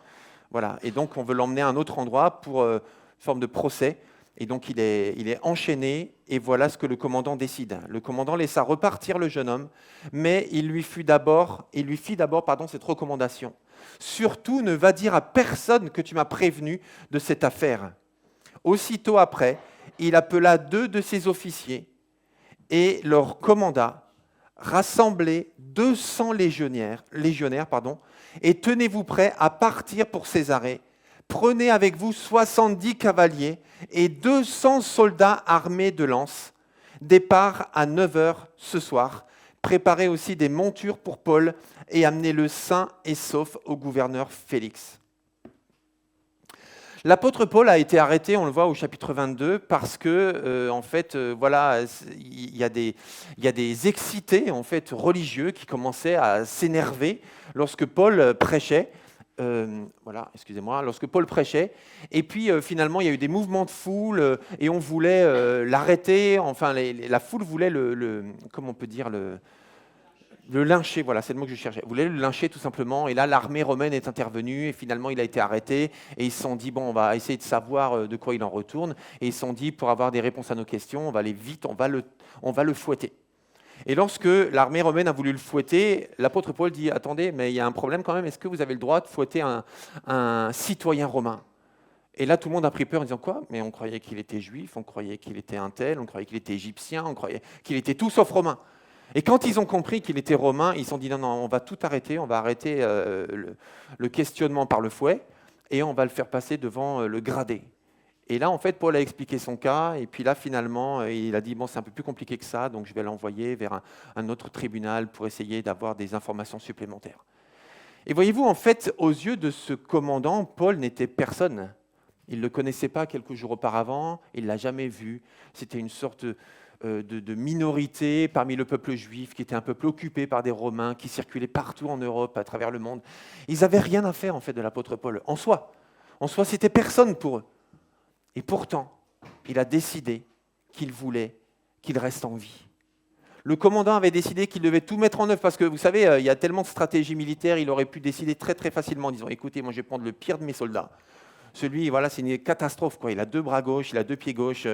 Voilà. Et donc on veut l'emmener à un autre endroit pour une forme de procès. Et donc il est enchaîné et voilà ce que le commandant décide. Le commandant laissa repartir le jeune homme, mais il lui fit d'abord cette recommandation. Surtout ne va dire à personne que tu m'as prévenu de cette affaire. Aussitôt après, il appela 2 de ses officiers et leur commanda « Rassemblez 200 légionnaires, et tenez-vous prêts à partir pour Césarée. Prenez avec vous 70 cavaliers et 200 soldats armés de lances. Départ à 9h ce soir. Préparez aussi des montures pour Paul et amenez-le sain et sauf au gouverneur Félix. » L'apôtre Paul a été arrêté, on le voit au chapitre 22, parce que, il y a des excités en fait, religieux qui commençaient à s'énerver lorsque Paul prêchait. Lorsque Paul prêchait. Et puis, finalement, il y a eu des mouvements de foule et on voulait l'arrêter. Enfin, la foule voulait le lyncher, voilà, c'est le mot que je cherchais. Vous voulez le lyncher tout simplement, et là l'armée romaine est intervenue, et finalement il a été arrêté, et ils se sont dit, bon, on va essayer de savoir de quoi il en retourne, et ils se sont dit, pour avoir des réponses à nos questions, on va aller vite, on va le fouetter. Et lorsque l'armée romaine a voulu le fouetter, l'apôtre Paul dit, attendez, mais il y a un problème quand même, est-ce que vous avez le droit de fouetter un citoyen romain? Et là, tout le monde a pris peur en disant, quoi? Mais on croyait qu'il était juif, on croyait qu'il était un tel, on croyait qu'il était égyptien, on croyait qu'il était tout sauf romain. Et quand ils ont compris qu'il était romain, ils se sont dit non, on va tout arrêter, on va arrêter le questionnement par le fouet et on va le faire passer devant le gradé. Et là, en fait, Paul a expliqué son cas et puis là, finalement, il a dit bon, c'est un peu plus compliqué que ça, donc je vais l'envoyer vers un autre tribunal pour essayer d'avoir des informations supplémentaires. Et voyez-vous, en fait, aux yeux de ce commandant, Paul n'était personne. Il ne le connaissait pas quelques jours auparavant, il ne l'a jamais vu. C'était une sorte de minorités parmi le peuple juif, qui était un peuple occupé par des Romains, qui circulaient partout en Europe, à travers le monde. Ils n'avaient rien à faire en fait de l'apôtre Paul, en soi. En soi, c'était personne pour eux. Et pourtant, il a décidé qu'il voulait qu'il reste en vie. Le commandant avait décidé qu'il devait tout mettre en œuvre, parce que vous savez, il y a tellement de stratégies militaires, il aurait pu décider très très facilement en disant « Écoutez, moi je vais prendre le pire de mes soldats. Celui, voilà, c'est une catastrophe, quoi. Il a 2 bras gauches, il a 2 pieds gauches,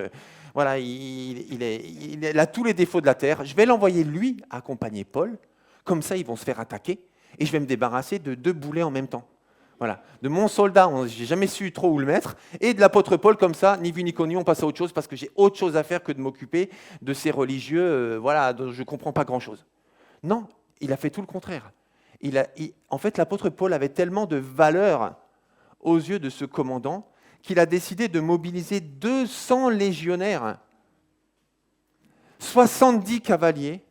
voilà, il a tous les défauts de la terre. Je vais l'envoyer lui accompagner Paul, comme ça ils vont se faire attaquer, et je vais me débarrasser de 2 boulets en même temps. Voilà. De mon soldat, je n'ai jamais su trop où le mettre, et de l'apôtre Paul, comme ça, ni vu ni connu, on passe à autre chose, parce que j'ai autre chose à faire que de m'occuper de ces religieux voilà, dont je ne comprends pas grand-chose. Non, il a fait tout le contraire. En fait, l'apôtre Paul avait tellement de valeur aux yeux de ce commandant qu'il a décidé de mobiliser 200 légionnaires, 70 cavaliers,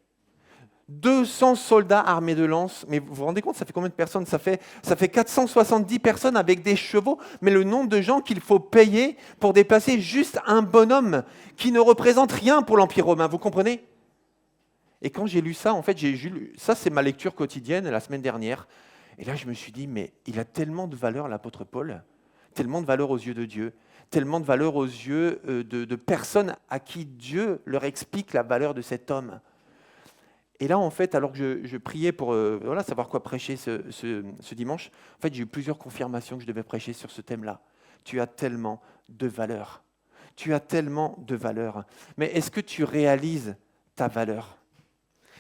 200 soldats armés de lances. Mais vous vous rendez compte, ça fait combien de personnes ? Ça fait 470 personnes avec des chevaux, mais le nombre de gens qu'il faut payer pour déplacer juste un bonhomme qui ne représente rien pour l'Empire romain, vous comprenez ? Et quand j'ai lu ça, en fait, ça c'est ma lecture quotidienne la semaine dernière, et là je me suis dit, mais il a tellement de valeur l'apôtre Paul, tellement de valeur aux yeux de Dieu, tellement de valeur aux yeux de personnes à qui Dieu leur explique la valeur de cet homme. Et là, en fait, alors que je priais pour savoir quoi prêcher ce dimanche, en fait, j'ai eu plusieurs confirmations que je devais prêcher sur ce thème-là. Tu as tellement de valeur. Tu as tellement de valeur. Mais est-ce que tu réalises ta valeur ?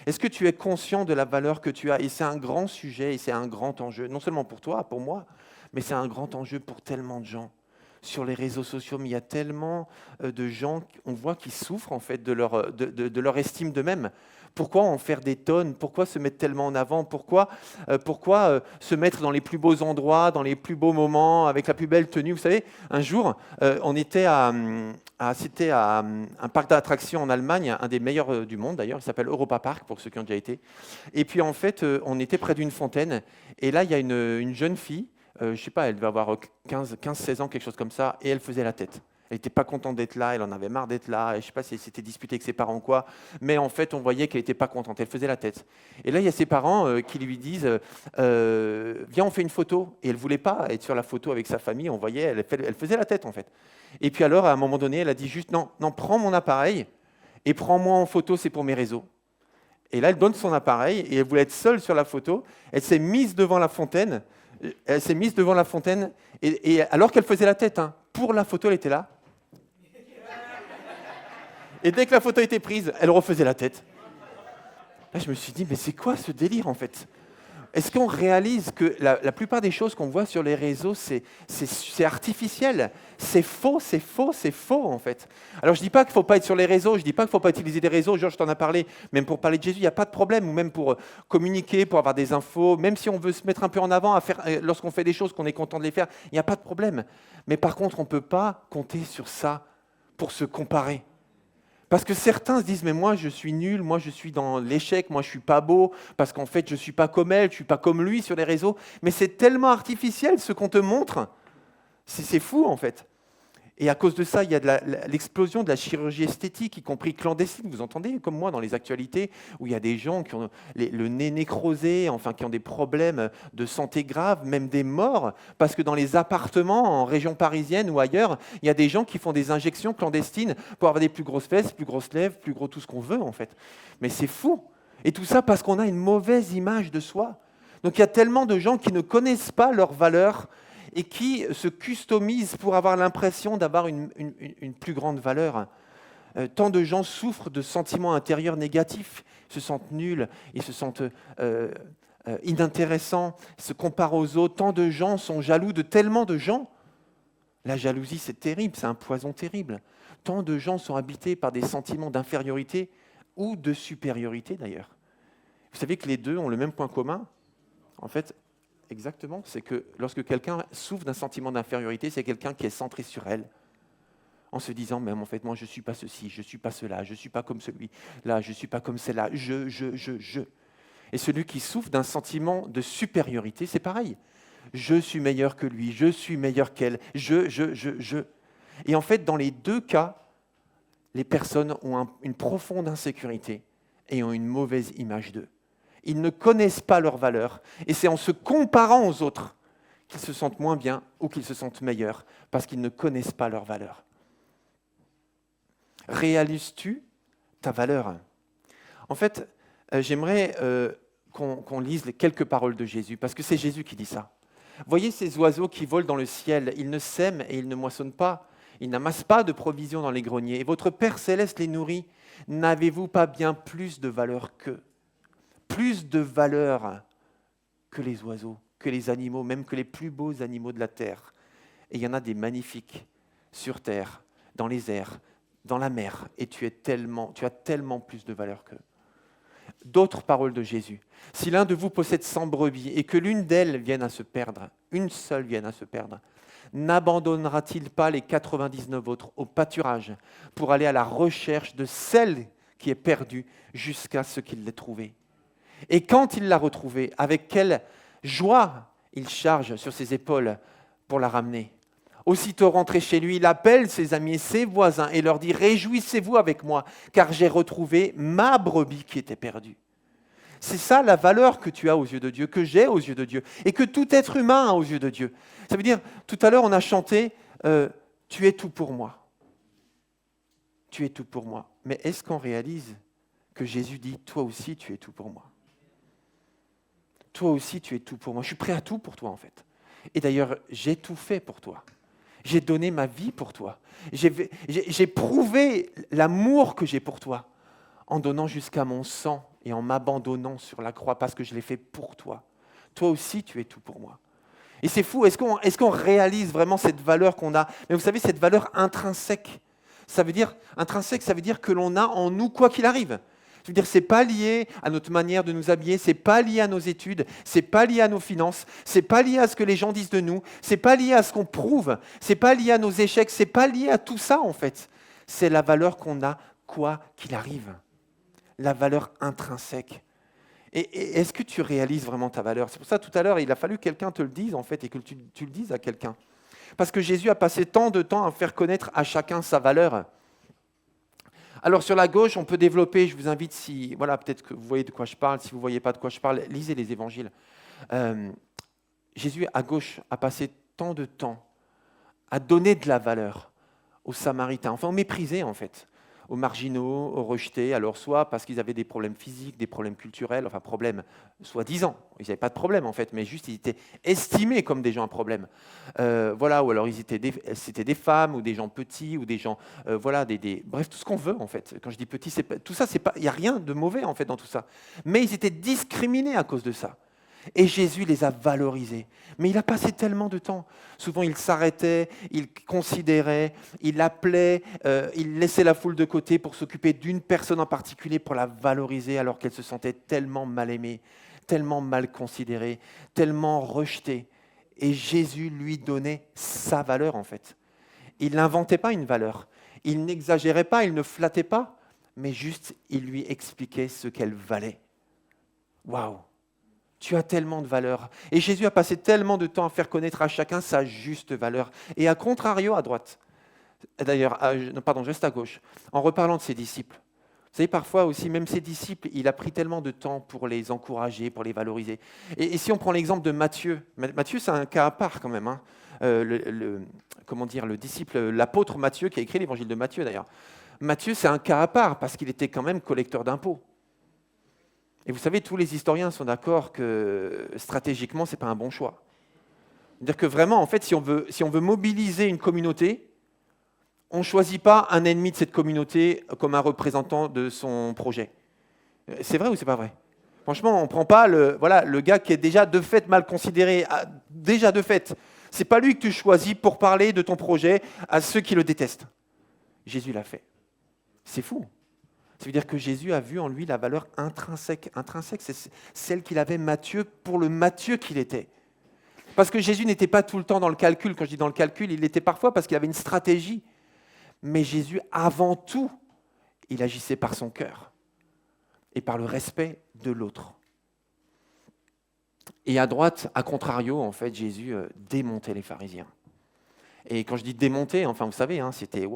Est-ce que tu es conscient de la valeur que tu as ? Et c'est un grand sujet et c'est un grand enjeu, non seulement pour toi, pour moi, mais c'est un grand enjeu pour tellement de gens. Sur les réseaux sociaux, mais il y a tellement de gens, on voit, qui souffrent en fait de leur estime d'eux-mêmes. Pourquoi en faire des tonnes ? Pourquoi se mettre tellement en avant ? Pourquoi se mettre dans les plus beaux endroits, dans les plus beaux moments, avec la plus belle tenue ? Vous savez, un jour, on était c'était à un parc d'attractions en Allemagne, un des meilleurs du monde d'ailleurs, il s'appelle Europa Park, pour ceux qui ont déjà été. Et puis en fait, on était près d'une fontaine, et là, il y a une jeune fille, je ne sais pas, elle devait avoir 15-16 ans, quelque chose comme ça, et elle faisait la tête. Elle n'était pas contente d'être là, elle en avait marre d'être là, je ne sais pas si elle s'était disputée avec ses parents ou quoi, mais en fait, on voyait qu'elle n'était pas contente, elle faisait la tête. Et là, il y a ses parents qui lui disent « Viens, on fait une photo ». Et elle ne voulait pas être sur la photo avec sa famille, on voyait, elle faisait la tête en fait. Et puis alors, à un moment donné, elle a dit juste « Non, prends mon appareil et prends-moi en photo, c'est pour mes réseaux ». Et là, elle donne son appareil et elle voulait être seule sur la photo, elle s'est mise devant la fontaine, et alors qu'elle faisait la tête, pour la photo, elle était là. Et dès que la photo était prise, elle refaisait la tête. Là, je me suis dit, mais c'est quoi ce délire en fait ? Est-ce qu'on réalise que la plupart des choses qu'on voit sur les réseaux, c'est artificiel, c'est faux en fait. Alors je ne dis pas qu'il ne faut pas être sur les réseaux, je ne dis pas qu'il ne faut pas utiliser des réseaux, Georges t'en a parlé, même pour parler de Jésus, il n'y a pas de problème, ou même pour communiquer, pour avoir des infos, même si on veut se mettre un peu en avant, lorsqu'on fait des choses, qu'on est content de les faire, il n'y a pas de problème. Mais par contre, on ne peut pas compter sur ça pour se comparer. Parce que certains se disent, mais moi je suis nul, moi je suis dans l'échec, moi je suis pas beau, parce qu'en fait je ne suis pas comme elle, je ne suis pas comme lui sur les réseaux. Mais c'est tellement artificiel ce qu'on te montre, c'est fou en fait. Et à cause de ça, il y a l'explosion de la chirurgie esthétique, y compris clandestine. Vous entendez, comme moi, dans les actualités, où il y a des gens qui ont le nez nécrosé, enfin qui ont des problèmes de santé graves, même des morts, parce que dans les appartements en région parisienne ou ailleurs, il y a des gens qui font des injections clandestines pour avoir des plus grosses fesses, plus grosses lèvres, plus gros tout ce qu'on veut, en fait. Mais c'est fou. Et tout ça parce qu'on a une mauvaise image de soi. Donc il y a tellement de gens qui ne connaissent pas leur valeur et qui se customisent pour avoir l'impression d'avoir une plus grande valeur. Tant de gens souffrent de sentiments intérieurs négatifs, se sentent nuls, ils se sentent inintéressants, se comparent aux autres. Tant de gens sont jaloux de tellement de gens. La jalousie, c'est terrible, c'est un poison terrible. Tant de gens sont habités par des sentiments d'infériorité ou de supériorité d'ailleurs. Vous savez que les deux ont le même point commun ? En fait, exactement, c'est que lorsque quelqu'un souffre d'un sentiment d'infériorité, c'est quelqu'un qui est centré sur elle, en se disant, mais en fait, moi, je ne suis pas ceci, je ne suis pas cela, je ne suis pas comme celui-là, je ne suis pas comme celle-là, je. Et celui qui souffre d'un sentiment de supériorité, c'est pareil. Je suis meilleur que lui, je suis meilleur qu'elle, je. Et en fait, dans les deux cas, les personnes ont une profonde insécurité et ont une mauvaise image d'eux. Ils ne connaissent pas leur valeur et c'est en se comparant aux autres qu'ils se sentent moins bien ou qu'ils se sentent meilleurs parce qu'ils ne connaissent pas leur valeur. Réalises-tu ta valeur? En fait, j'aimerais qu'on lise quelques paroles de Jésus parce que c'est Jésus qui dit ça. Voyez ces oiseaux qui volent dans le ciel, ils ne sèment et ils ne moissonnent pas, ils n'amassent pas de provisions dans les greniers et votre Père céleste les nourrit. N'avez-vous pas bien plus de valeur qu'eux? Plus de valeur que les oiseaux, que les animaux, même que les plus beaux animaux de la terre. Et il y en a des magnifiques sur terre, dans les airs, dans la mer, et tu as tellement plus de valeur qu'eux. D'autres paroles de Jésus. Si l'un de vous possède 100 brebis et que l'une d'elles vienne à se perdre, une seule vienne à se perdre, n'abandonnera-t-il pas les 99 autres au pâturage pour aller à la recherche de celle qui est perdue jusqu'à ce qu'il l'ait trouvée? Et quand il l'a retrouvée, avec quelle joie il charge sur ses épaules pour la ramener. Aussitôt rentré chez lui, il appelle ses amis et ses voisins et leur dit « Réjouissez-vous avec moi, car j'ai retrouvé ma brebis qui était perdue. » C'est ça la valeur que tu as aux yeux de Dieu, que j'ai aux yeux de Dieu, et que tout être humain a aux yeux de Dieu. Ça veut dire, tout à l'heure on a chanté « Tu es tout pour moi ». Tu es tout pour moi. Mais est-ce qu'on réalise que Jésus dit « Toi aussi tu es tout pour moi ». Toi aussi tu es tout pour moi. Je suis prêt à tout pour toi en fait. Et d'ailleurs, j'ai tout fait pour toi. J'ai donné ma vie pour toi. J'ai prouvé l'amour que j'ai pour toi en donnant jusqu'à mon sang et en m'abandonnant sur la croix parce que je l'ai fait pour toi. Toi aussi, tu es tout pour moi. Et c'est fou, est-ce qu'on réalise vraiment cette valeur qu'on a? Mais vous savez, cette valeur intrinsèque, intrinsèque, ça veut dire que l'on a en nous quoi qu'il arrive. Je veux dire, c'est pas lié à notre manière de nous habiller, c'est pas lié à nos études, c'est pas lié à nos finances, c'est pas lié à ce que les gens disent de nous, c'est pas lié à ce qu'on prouve, c'est pas lié à nos échecs, c'est pas lié à tout ça en fait. C'est la valeur qu'on a quoi qu'il arrive. La valeur intrinsèque. Et est-ce que tu réalises vraiment ta valeur? C'est pour ça tout à l'heure, il a fallu que quelqu'un te le dise en fait et que tu le dises à quelqu'un. Parce que Jésus a passé tant de temps à faire connaître à chacun sa valeur. Alors sur la gauche, on peut développer, je vous invite, si voilà, peut-être que vous voyez de quoi je parle, si vous ne voyez pas de quoi je parle, lisez les évangiles. Jésus, à gauche, a passé tant de temps à donner de la valeur aux Samaritains, enfin aux méprisés en fait, aux marginaux, aux rejetés, alors soit parce qu'ils avaient des problèmes physiques, des problèmes culturels, enfin problèmes soi-disant, ils n'avaient pas de problème en fait, mais juste ils étaient estimés comme des gens à problème. Voilà, ou alors c'était des femmes, ou des gens petits, ou des gens, voilà, bref, tout ce qu'on veut en fait. Quand je dis petit, tout ça, il n'y a rien de mauvais en fait dans tout ça. Mais ils étaient discriminés à cause de ça. Et Jésus les a valorisés. Mais il a passé tellement de temps. Souvent, il s'arrêtait, il considérait, il appelait, il laissait la foule de côté pour s'occuper d'une personne en particulier, pour la valoriser alors qu'elle se sentait tellement mal aimée, tellement mal considérée, tellement rejetée. Et Jésus lui donnait sa valeur, en fait. Il n'inventait pas une valeur. Il n'exagérait pas, il ne flattait pas, mais juste, il lui expliquait ce qu'elle valait. Waouh! Tu as tellement de valeur. Et Jésus a passé tellement de temps à faire connaître à chacun sa juste valeur. Et à contrario, à droite, d'ailleurs, je reste à gauche, en reparlant de ses disciples. Vous savez, parfois aussi, même ses disciples, il a pris tellement de temps pour les encourager, pour les valoriser. Et si on prend l'exemple de Matthieu, Matthieu, c'est un cas à part quand même. Hein. Le disciple, l'apôtre Matthieu, qui a écrit l'évangile de Matthieu d'ailleurs. Matthieu, c'est un cas à part parce qu'il était quand même collecteur d'impôts. Et vous savez, tous les historiens sont d'accord que stratégiquement, ce n'est pas un bon choix. C'est-à-dire que vraiment, en fait, si on veut mobiliser une communauté, on ne choisit pas un ennemi de cette communauté comme un représentant de son projet. C'est vrai ou c'est pas vrai? Franchement, on ne prend pas le gars qui est déjà de fait mal considéré, déjà de fait. Ce n'est pas lui que tu choisis pour parler de ton projet à ceux qui le détestent. Jésus l'a fait. C'est fou. Ça veut dire que Jésus a vu en lui la valeur intrinsèque. Intrinsèque, c'est celle qu'il avait Matthieu pour le Matthieu qu'il était. Parce que Jésus n'était pas tout le temps dans le calcul. Quand je dis dans le calcul, il l'était parfois parce qu'il avait une stratégie. Mais Jésus, avant tout, il agissait par son cœur et par le respect de l'autre. Et à droite, à contrario, en fait, Jésus démontait les pharisiens. Et quand je dis démonter, enfin vous savez, hein, c'était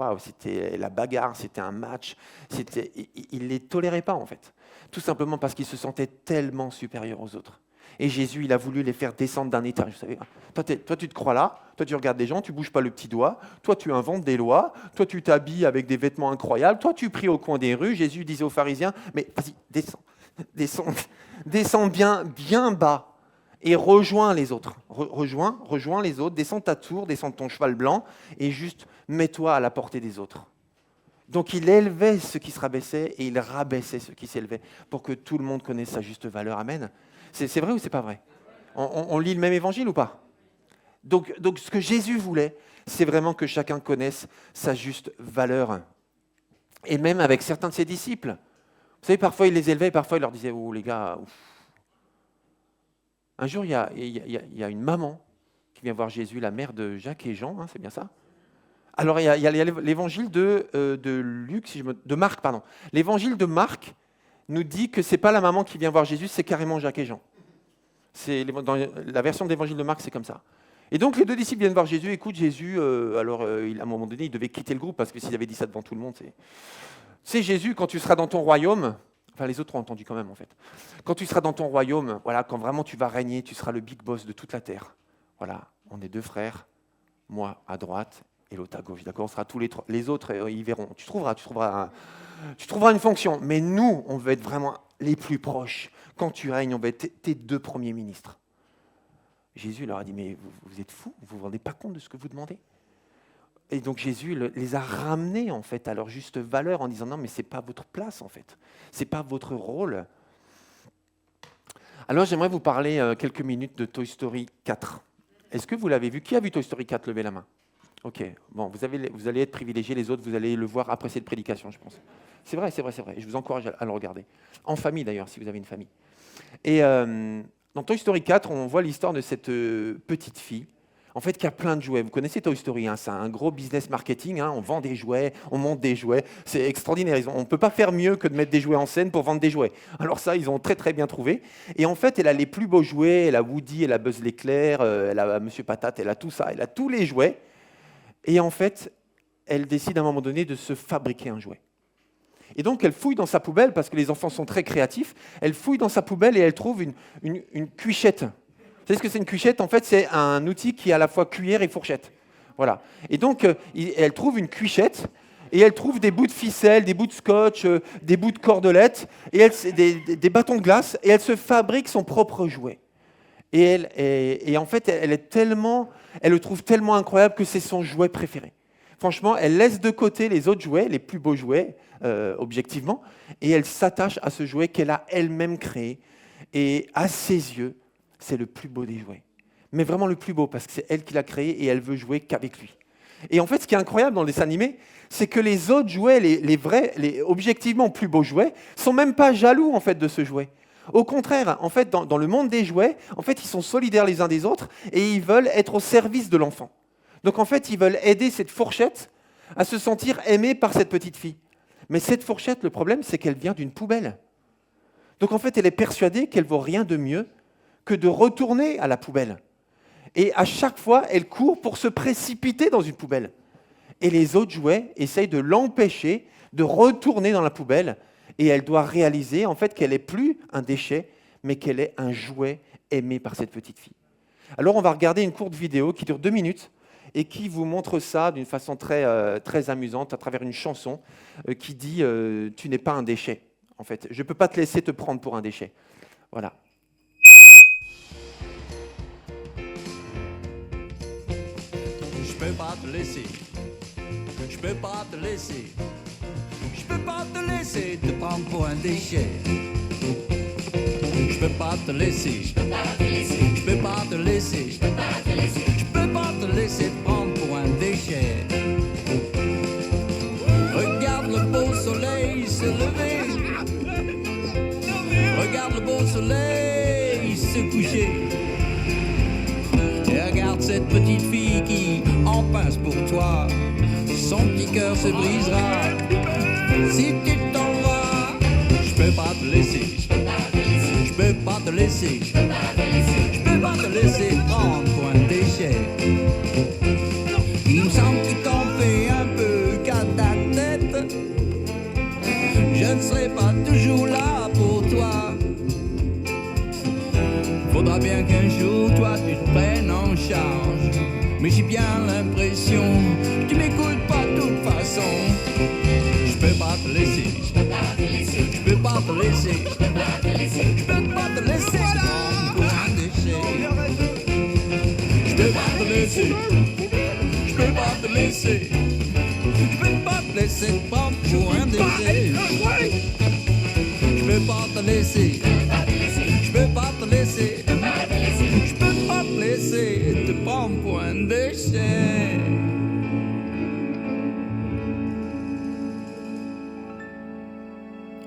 la bagarre, c'était un match, il les tolérait pas en fait. Tout simplement parce qu'ils se sentaient tellement supérieurs aux autres. Et Jésus, il a voulu les faire descendre d'un étage. Vous savez, toi, tu te crois là, toi, tu regardes les gens, tu bouges pas le petit doigt, toi, tu inventes des lois, toi, tu t'habilles avec des vêtements incroyables, toi, tu pries au coin des rues. Jésus disait aux pharisiens, mais vas-y, descends bien bas et rejoins les autres. Rejoins les autres, descends ta tour, descends ton cheval blanc et juste mets-toi à la portée des autres. Donc il élevait ceux qui se rabaissaient et il rabaissait ceux qui s'élevaient pour que tout le monde connaisse sa juste valeur. Amen. C'est vrai ou c'est pas vrai? On lit le même évangile ou pas? Donc ce que Jésus voulait, c'est vraiment que chacun connaisse sa juste valeur. Et même avec certains de ses disciples. Vous savez, parfois il les élevait, parfois il leur disait « Oh les gars, ouf. » Un jour, il y a une maman qui vient voir Jésus, la mère de Jacques et Jean, hein, c'est bien ça? Alors il y a l'évangile de Marc, pardon. L'évangile de Marc nous dit que ce n'est pas la maman qui vient voir Jésus, c'est carrément Jacques et Jean. Dans la version de l'évangile de Marc, c'est comme ça. Et donc les deux disciples viennent voir Jésus, écoute Jésus, à un moment donné, il devait quitter le groupe parce que s'ils avaient dit ça devant tout le monde, c'est Jésus, quand tu seras dans ton royaume, enfin les autres ont entendu quand même en fait, quand tu seras dans ton royaume, voilà, quand vraiment tu vas régner, tu seras le big boss de toute la terre. Voilà, on est deux frères, moi à droite et l'autre à gauche, d'accord? On sera tous les trois, les autres, ils verront. Tu trouveras une fonction, mais nous, on veut être vraiment les plus proches. Quand tu règnes, on veut être tes deux premiers ministres. Jésus leur a dit, mais vous êtes fous, vous ne vous rendez pas compte de ce que vous demandez? Et donc Jésus les a ramenés en fait à leur juste valeur en disant, non mais ce n'est pas votre place en fait, ce n'est pas votre rôle. Alors j'aimerais vous parler quelques minutes de Toy Story 4. Est-ce que vous l'avez vu? Qui a vu Toy Story 4? Levez la main. Ok, bon, vous allez être privilégiés, les autres, vous allez le voir après cette prédication, je pense. C'est vrai. Et je vous encourage à le regarder. En famille, d'ailleurs, si vous avez une famille. Et dans Toy Story 4, on voit l'histoire de cette petite fille, en fait, qui a plein de jouets. Vous connaissez Toy Story, hein, c'est un gros business marketing. Hein, on vend des jouets, on monte des jouets. C'est extraordinaire. On ne peut pas faire mieux que de mettre des jouets en scène pour vendre des jouets. Alors ça, ils ont très, très bien trouvé. Et en fait, elle a les plus beaux jouets. Elle a Woody, elle a Buzz l'éclair, elle a Monsieur Patate, elle a tout ça. Elle a tous les jouets. Et en fait, elle décide à un moment donné de se fabriquer un jouet. Et donc, elle fouille dans sa poubelle, parce que les enfants sont très créatifs, elle fouille dans sa poubelle et elle trouve une cuichette. Vous savez ce que c'est une cuichette? En fait, c'est un outil qui est à la fois cuillère et fourchette. Voilà. Et donc, elle trouve une cuichette et elle trouve des bouts de ficelle, des bouts de scotch, des bouts de cordelettes, et des bâtons de glace, et elle se fabrique son propre jouet. Et en fait, elle le trouve tellement incroyable que c'est son jouet préféré. Franchement, elle laisse de côté les autres jouets, les plus beaux jouets, objectivement, et elle s'attache à ce jouet qu'elle a elle-même créé. Et à ses yeux, c'est le plus beau des jouets. Mais vraiment le plus beau, parce que c'est elle qui l'a créé et elle veut jouer qu'avec lui. Et en fait, ce qui est incroyable dans le dessin animé, c'est que les autres jouets, les vrais, les objectivement plus beaux jouets, sont même pas jaloux en fait de ce jouet. Au contraire, en fait, dans le monde des jouets, en fait, ils sont solidaires les uns des autres et ils veulent être au service de l'enfant. Donc en fait, ils veulent aider cette fourchette à se sentir aimée par cette petite fille. Mais cette fourchette, le problème, c'est qu'elle vient d'une poubelle. Donc en fait, elle est persuadée qu'elle ne vaut rien de mieux que de retourner à la poubelle. Et à chaque fois, elle court pour se précipiter dans une poubelle. Et les autres jouets essayent de l'empêcher de retourner dans la poubelle. Et elle doit réaliser en fait qu'elle n'est plus un déchet, mais qu'elle est un jouet aimé par cette petite fille. Alors on va regarder une courte vidéo qui dure 2 minutes et qui vous montre ça d'une façon très, très amusante à travers une chanson qui dit « Tu n'es pas un déchet ». En fait, je ne peux pas te laisser te prendre pour un déchet. Voilà. Je peux pas te laisser. Je peux pas te laisser. Je peux pas te laisser te prendre pour un déchet. Je peux pas te laisser. Je peux pas te laisser. Je peux pas te laisser te prendre pour un déchet. Regarde le beau soleil se lever. Regarde le beau soleil se coucher. Et regarde cette petite fille qui en pince pour toi. Son petit cœur se brisera si tu t'en vas. Je peux pas te laisser. Je peux pas te laisser. Je peux pas te laisser prendre pour un déchet. Il Faudra bien qu'un jour, toi, tu te prennes en charge. Mais j'ai bien l'impression que tu m'écoutes pas de toute façon. Je peux pas te laisser, je peux pas te laisser, je peux pas te laisser, je peux pas te laisser, je peux pas te laisser, voilà, pour un déchet. Je peux pas te laisser, je peux pas te laisser, je peux pas te laisser te prendre pour un déchet. Je peux pas te laisser, je peux pas te laisser, je peux pas te laisser te prendre pour un déchet.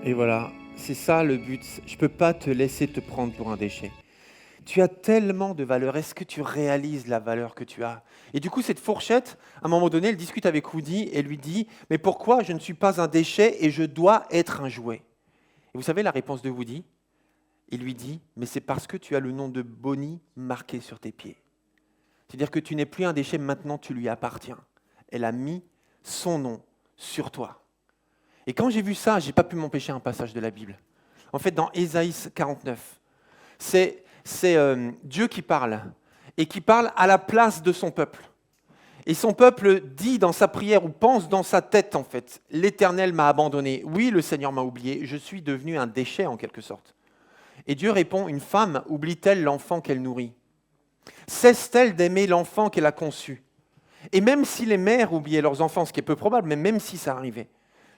Et voilà, c'est ça le but. Je ne peux pas te laisser te prendre pour un déchet. Tu as tellement de valeur. Est-ce que tu réalises la valeur que tu as? Et du coup, cette fourchette, à un moment donné, elle discute avec Woody et lui dit « Mais pourquoi je ne suis pas un déchet et je dois être un jouet ?» Et vous savez la réponse de Woody? Il lui dit « Mais c'est parce que tu as le nom de Bonnie marqué sur tes pieds. » C'est-à-dire que tu n'es plus un déchet, maintenant tu lui appartiens. Elle a mis son nom sur toi. Et quand j'ai vu ça, je n'ai pas pu m'empêcher un passage de la Bible. En fait, dans Ésaïe 49, c'est Dieu qui parle, et qui parle à la place de son peuple. Et son peuple dit dans sa prière, ou pense dans sa tête en fait, « L'Éternel m'a abandonné. Oui, le Seigneur m'a oublié. Je suis devenu un déchet en quelque sorte. » Et Dieu répond, « Une femme oublie-t-elle l'enfant qu'elle nourrit? Cesse-t-elle d'aimer l'enfant qu'elle a conçu? Et même si les mères oubliaient leurs enfants, ce qui est peu probable, mais même si ça arrivait,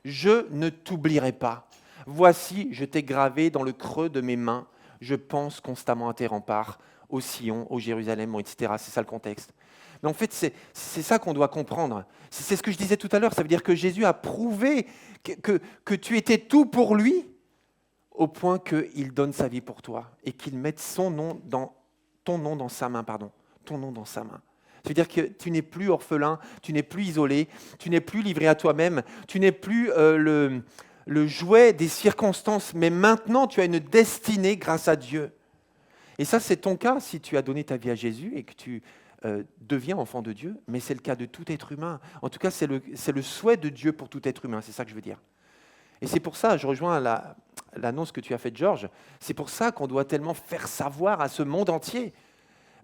je ne t'oublierai pas. Voici, je t'ai gravé dans le creux de mes mains. Je pense constamment à tes remparts, au Sion, au Jérusalem, etc. » C'est ça le contexte. Mais en fait, c'est ça qu'on doit comprendre. C'est ce que je disais tout à l'heure. Ça veut dire que Jésus a prouvé que tu étais tout pour lui, au point qu'il donne sa vie pour toi et qu'il mette ton nom dans sa main. Ton nom dans sa main. C'est-à-dire que tu n'es plus orphelin, tu n'es plus isolé, tu n'es plus livré à toi-même, tu n'es plus le jouet des circonstances, mais maintenant tu as une destinée grâce à Dieu. Et ça, c'est ton cas si tu as donné ta vie à Jésus et que tu deviens enfant de Dieu, mais c'est le cas de tout être humain. En tout cas, c'est le souhait de Dieu pour tout être humain, c'est ça que je veux dire. Et c'est pour ça, je rejoins l'annonce que tu as faite, Georges, c'est pour ça qu'on doit tellement faire savoir à ce monde entier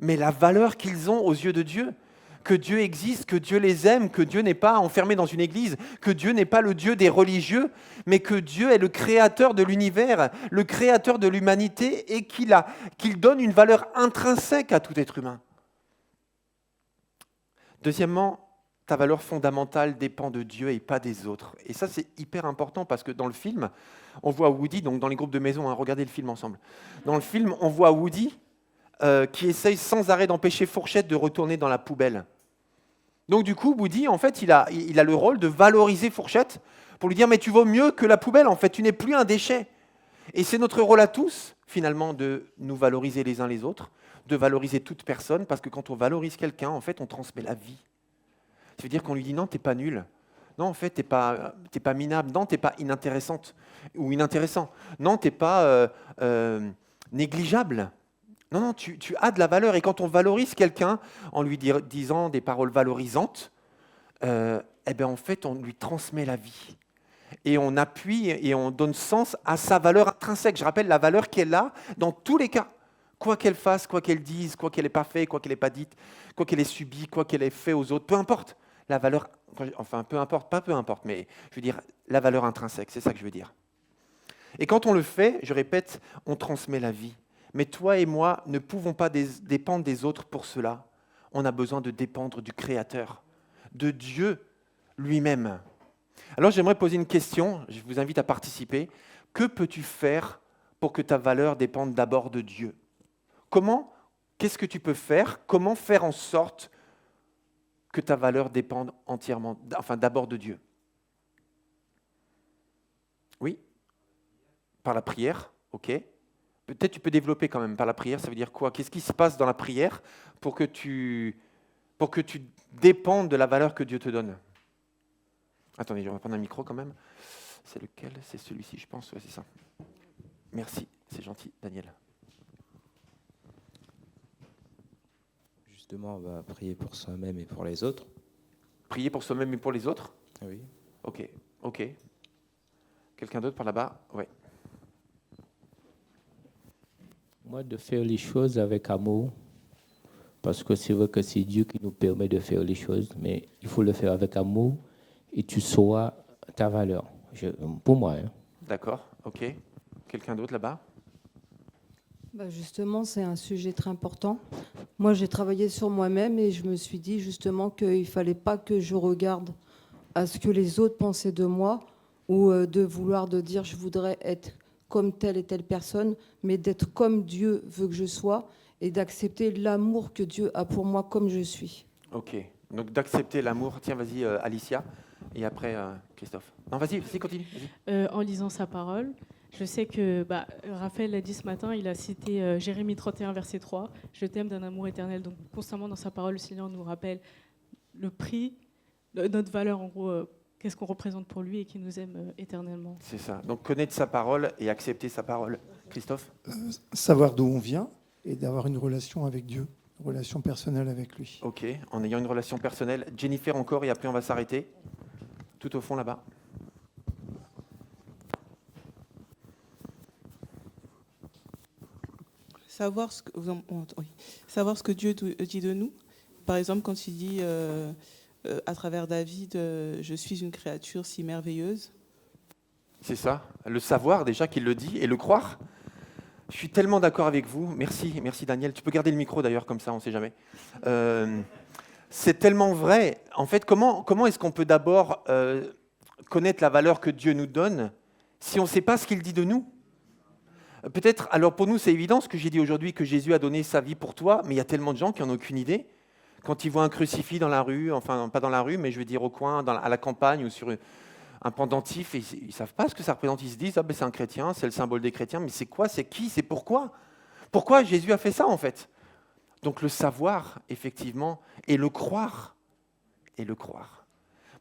mais la valeur qu'ils ont aux yeux de Dieu, que Dieu existe, que Dieu les aime, que Dieu n'est pas enfermé dans une église, que Dieu n'est pas le Dieu des religieux, mais que Dieu est le créateur de l'univers, le créateur de l'humanité et qu'il donne une valeur intrinsèque à tout être humain. Deuxièmement, ta valeur fondamentale dépend de Dieu et pas des autres. Et ça, c'est hyper important parce que dans le film, on voit Woody, donc dans les groupes de maison, regardez le film ensemble. Dans le film, on voit Woody qui essaye sans arrêt d'empêcher Fourchette de retourner dans la poubelle. Donc du coup, Woody, en fait, il a le rôle de valoriser Fourchette pour lui dire « mais tu vaux mieux que la poubelle, en fait, tu n'es plus un déchet ». Et c'est notre rôle à tous, finalement, de nous valoriser les uns les autres, de valoriser toute personne, parce que quand on valorise quelqu'un, en fait, on transmet la vie. Ça veut dire qu'on lui dit « non, t'es pas nul ». Non, en fait, t'es pas minable. Non, t'es pas inintéressante ou inintéressant. Non, t'es pas négligeable. Non, tu as de la valeur. Et quand on valorise quelqu'un en lui disant des paroles valorisantes, en fait, on lui transmet la vie. Et on appuie et on donne sens à sa valeur intrinsèque. Je rappelle la valeur qu'elle a dans tous les cas. Quoi qu'elle fasse, quoi qu'elle dise, quoi qu'elle n'ait pas fait, quoi qu'elle n'ait pas dit, quoi qu'elle ait subi, quoi qu'elle ait fait aux autres, peu importe. La valeur, enfin peu importe, pas peu importe, mais je veux dire la valeur intrinsèque, c'est ça que je veux dire. Et quand on le fait, je répète, on transmet la vie. Mais toi et moi ne pouvons pas dépendre des autres pour cela. On a besoin de dépendre du Créateur, de Dieu lui-même. Alors j'aimerais poser une question, je vous invite à participer. Que peux-tu faire pour que ta valeur dépende d'abord de Dieu? Qu'est-ce que tu peux faire? Comment faire en sorte que ta valeur dépende d'abord de Dieu? Oui? Par la prière, ok. Peut-être tu peux développer quand même par la prière, ça veut dire quoi? Qu'est-ce qui se passe dans la prière pour que tu dépendes de la valeur que Dieu te donne? Attendez, je vais prendre un micro quand même. C'est lequel? C'est celui-ci, je pense. Ouais, c'est ça. Merci, c'est gentil, Daniel. Justement, on va prier pour soi-même et pour les autres. Prier pour soi-même et pour les autres? Oui. Ok. Quelqu'un d'autre par là-bas? Oui. Moi, de faire les choses avec amour, parce que c'est vrai que c'est Dieu qui nous permet de faire les choses, mais il faut le faire avec amour et tu sauras ta valeur. Pour moi. Hein. D'accord, ok. Quelqu'un d'autre là-bas? Justement, c'est un sujet très important. Moi, j'ai travaillé sur moi-même et je me suis dit justement qu'il ne fallait pas que je regarde à ce que les autres pensaient de moi ou de vouloir de dire je voudrais être comme telle et telle personne, mais d'être comme Dieu veut que je sois et d'accepter l'amour que Dieu a pour moi comme je suis. Ok, donc d'accepter l'amour. Tiens, vas-y, Alicia, et après Christophe. Non, vas-y, continue. Vas-y. En lisant sa parole, je sais que Raphaël l'a dit ce matin, il a cité Jérémie 31, verset 3, « Je t'aime d'un amour éternel ». Donc constamment dans sa parole, le Seigneur nous rappelle le prix, notre valeur en gros, qu'est-ce qu'on représente pour lui et qu'il nous aime éternellement. C'est ça, donc connaître sa parole et accepter sa parole. Christophe? Savoir d'où on vient et d'avoir une relation avec Dieu, une relation personnelle avec lui. Ok, en ayant une relation personnelle. Jennifer encore, et après on va s'arrêter. Tout au fond là-bas. Savoir ce que Dieu dit de nous. Par exemple, quand il dit à travers David, je suis une créature si merveilleuse. C'est ça, le savoir déjà qu'il le dit et le croire. Je suis tellement d'accord avec vous. Merci Daniel. Tu peux garder le micro d'ailleurs, comme ça, on ne sait jamais. C'est tellement vrai. En fait, comment est-ce qu'on peut d'abord connaître la valeur que Dieu nous donne si on ne sait pas ce qu'il dit de nous? Peut-être, alors pour nous, c'est évident ce que j'ai dit aujourd'hui, que Jésus a donné sa vie pour toi, mais il y a tellement de gens qui n'en ont aucune idée. Quand ils voient un crucifix dans la rue, enfin pas dans la rue, mais je veux dire au coin, à la campagne ou sur un pendentif, et ils ne savent pas ce que ça représente. Ils se disent, c'est un chrétien, c'est le symbole des chrétiens, mais c'est quoi, c'est qui, c'est pourquoi? Pourquoi Jésus a fait ça en fait? Donc le savoir, effectivement, et le croire. Et le croire.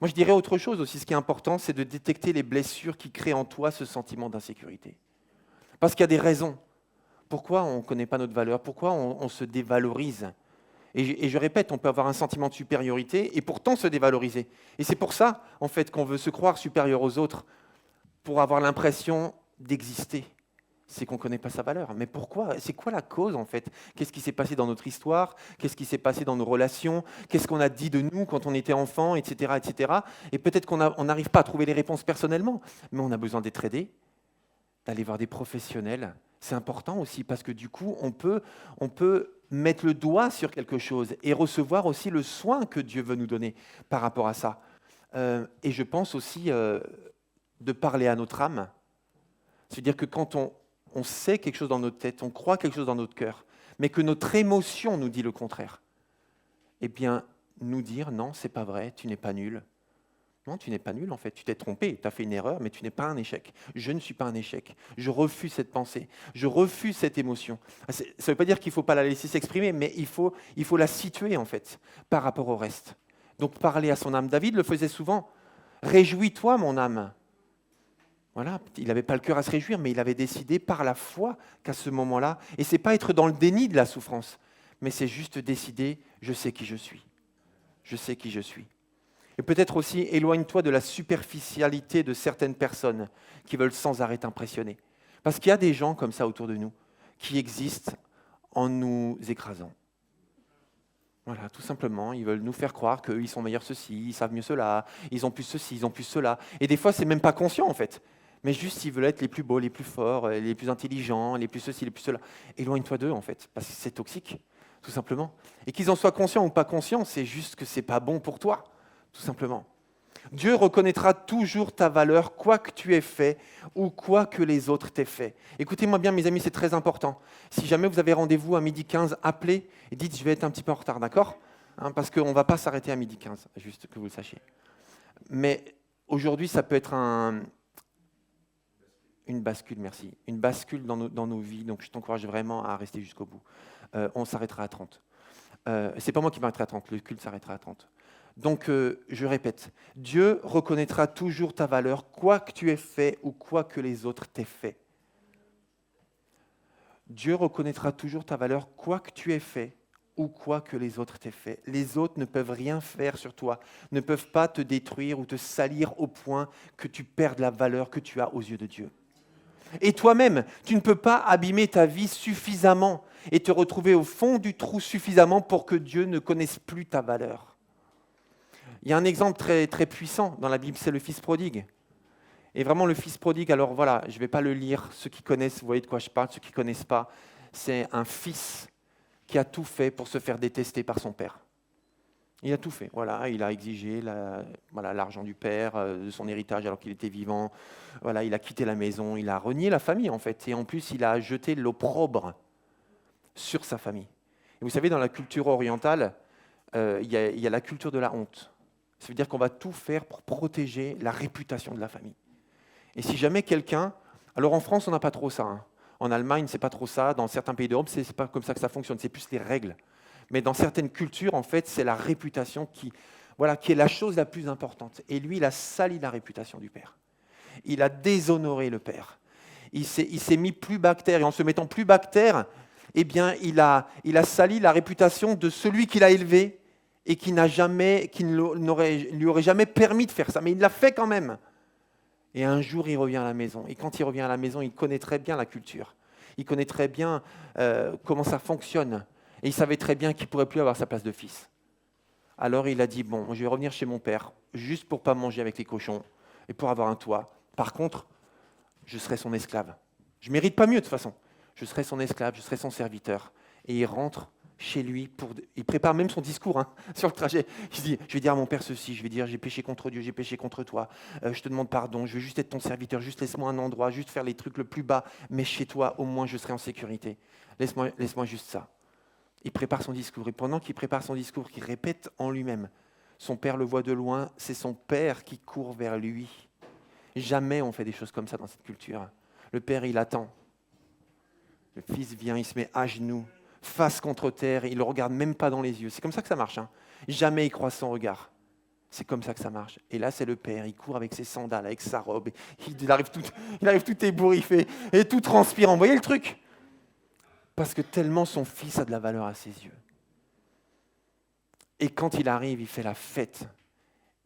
Moi je dirais autre chose aussi, ce qui est important, c'est de détecter les blessures qui créent en toi ce sentiment d'insécurité. Parce qu'il y a des raisons. Pourquoi on ne connaît pas notre valeur? Pourquoi on se dévalorise? Et je répète, on peut avoir un sentiment de supériorité et pourtant se dévaloriser. Et c'est pour ça, en fait, qu'on veut se croire supérieur aux autres, pour avoir l'impression d'exister. C'est qu'on ne connaît pas sa valeur. Mais pourquoi? C'est quoi la cause, en fait? Qu'est-ce qui s'est passé dans notre histoire? Qu'est-ce qui s'est passé dans nos relations? Qu'est-ce qu'on a dit de nous quand on était enfant, etc., etc. Et peut-être qu'on n'arrive pas à trouver les réponses personnellement, mais on a besoin d'être aidé, d'aller voir des professionnels. C'est important aussi parce que du coup, on peut mettre le doigt sur quelque chose et recevoir aussi le soin que Dieu veut nous donner par rapport à ça. Et je pense aussi de parler à notre âme. C'est-à-dire que quand on sait quelque chose dans notre tête, on croit quelque chose dans notre cœur, mais que notre émotion nous dit le contraire, eh bien, nous dire « non, c'est pas vrai, tu n'es pas nul ». Non, tu n'es pas nul en fait, tu t'es trompé, tu as fait une erreur, mais tu n'es pas un échec. Je ne suis pas un échec. Je refuse cette pensée, je refuse cette émotion. Ça ne veut pas dire qu'il ne faut pas la laisser s'exprimer, mais il faut la situer en fait, par rapport au reste. Donc parler à son âme. David le faisait souvent. « Réjouis-toi mon âme ». Voilà, il n'avait pas le cœur à se réjouir, mais il avait décidé par la foi qu'à ce moment-là, et ce n'est pas être dans le déni de la souffrance, mais c'est juste décider « je sais qui je suis ». Je sais qui je suis. Et peut-être aussi, éloigne-toi de la superficialité de certaines personnes qui veulent sans arrêt t'impressionner. Parce qu'il y a des gens comme ça autour de nous qui existent en nous écrasant. Voilà, tout simplement, ils veulent nous faire croire qu'eux, ils sont meilleurs ceci, ils savent mieux cela, ils ont plus ceci, ils ont plus cela. Et des fois, c'est même pas conscient en fait. Mais juste, ils veulent être les plus beaux, les plus forts, les plus intelligents, les plus ceci, les plus cela. Éloigne-toi d'eux en fait, parce que c'est toxique, tout simplement. Et qu'ils en soient conscients ou pas conscients, c'est juste que c'est pas bon pour toi. Tout simplement. Dieu reconnaîtra toujours ta valeur, quoi que tu aies fait ou quoi que les autres t'aient fait. Écoutez-moi bien, mes amis, c'est très important. Si jamais vous avez rendez-vous à 12h15, appelez et dites « je vais être un petit peu en retard, d'accord ?» Parce qu'on ne va pas s'arrêter à 12h15, juste que vous le sachiez. Mais aujourd'hui, ça peut être une bascule, merci. Une bascule dans nos vies, donc je t'encourage vraiment à rester jusqu'au bout. On s'arrêtera à 30. C'est pas moi qui m'arrêterai à 30, le culte s'arrêtera à 30. Donc, je répète, Dieu reconnaîtra toujours ta valeur, quoi que tu aies fait ou quoi que les autres t'aient fait. Dieu reconnaîtra toujours ta valeur, quoi que tu aies fait ou quoi que les autres t'aient fait. Les autres ne peuvent rien faire sur toi, ne peuvent pas te détruire ou te salir au point que tu perdes la valeur que tu as aux yeux de Dieu. Et toi-même, tu ne peux pas abîmer ta vie suffisamment et te retrouver au fond du trou suffisamment pour que Dieu ne connaisse plus ta valeur. Il y a un exemple très, très puissant dans la Bible, c'est le fils prodigue. Et vraiment, le fils prodigue, alors voilà, je ne vais pas le lire. Ceux qui connaissent, vous voyez de quoi je parle. Ceux qui ne connaissent pas, c'est un fils qui a tout fait pour se faire détester par son père. Il a tout fait. Voilà, il a exigé l'argent du père, de son héritage alors qu'il était vivant. Voilà, il a quitté la maison, il a renié la famille en fait. Et en plus, il a jeté l'opprobre sur sa famille. Et vous savez, dans la culture orientale, il y a la culture de la honte. Ça veut dire qu'on va tout faire pour protéger la réputation de la famille. Et si jamais quelqu'un... Alors en France, on n'a pas trop ça. Hein. En Allemagne, c'est pas trop ça. Dans certains pays d'Europe, c'est pas comme ça que ça fonctionne. C'est plus les règles. Mais dans certaines cultures, en fait, c'est la réputation qui est la chose la plus importante. Et lui, il a sali la réputation du père. Il a déshonoré le père. Il s'est mis plus bas que terre. Et en se mettant plus bas que terre, eh bien, il a sali la réputation de celui qu'il a élevé et qui ne lui aurait jamais permis de faire ça. Mais il l'a fait quand même. Et un jour, il revient à la maison. Et quand il revient à la maison, il connaît très bien la culture. Il connaît très bien comment ça fonctionne. Et il savait très bien qu'il ne pourrait plus avoir sa place de fils. Alors il a dit, bon, je vais revenir chez mon père, juste pour ne pas manger avec les cochons et pour avoir un toit. Par contre, je serai son esclave. Je ne mérite pas mieux de toute façon. Je serai son esclave, je serai son serviteur. Et il rentre chez lui, il prépare même son discours sur le trajet. Il dit, je vais dire à mon père ceci, je vais dire, j'ai péché contre Dieu, j'ai péché contre toi, je te demande pardon, je veux juste être ton serviteur, juste laisse-moi un endroit, juste faire les trucs le plus bas, mais chez toi, au moins, je serai en sécurité. Laisse-moi juste ça. Il prépare son discours, et pendant qu'il prépare son discours, qu'il répète en lui-même, son père le voit de loin, c'est son père qui court vers lui. Jamais on fait des choses comme ça dans cette culture. Le père, il attend. Le fils vient, il se met à genoux, face contre terre, il ne le regarde même pas dans les yeux. C'est comme ça que ça marche. Hein. Jamais il croise son regard. C'est comme ça que ça marche. Et là, c'est le père, il court avec ses sandales, avec sa robe, il arrive tout ébouriffé et tout transpirant. Vous voyez le truc ? Parce que tellement son fils a de la valeur à ses yeux. Et quand il arrive, il fait la fête.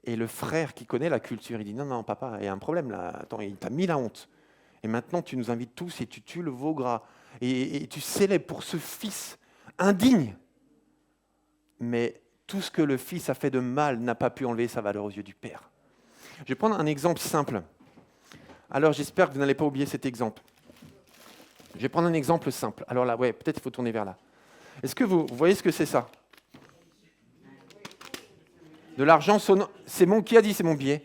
Et le frère qui connaît la culture, il dit, non, papa, il y a un problème là. Attends, il t'a mis la honte. Et maintenant, tu nous invites tous et tu tues le veau gras. Et tu célèbres pour ce fils indigne. Mais tout ce que le fils a fait de mal n'a pas pu enlever sa valeur aux yeux du père. Je vais prendre un exemple simple. Alors, j'espère que vous n'allez pas oublier cet exemple. Je vais prendre un exemple simple. Alors là, peut-être il faut tourner vers là. Est-ce que vous voyez ce que c'est ça ? De l'argent sonnant. Qui a dit c'est mon billet ?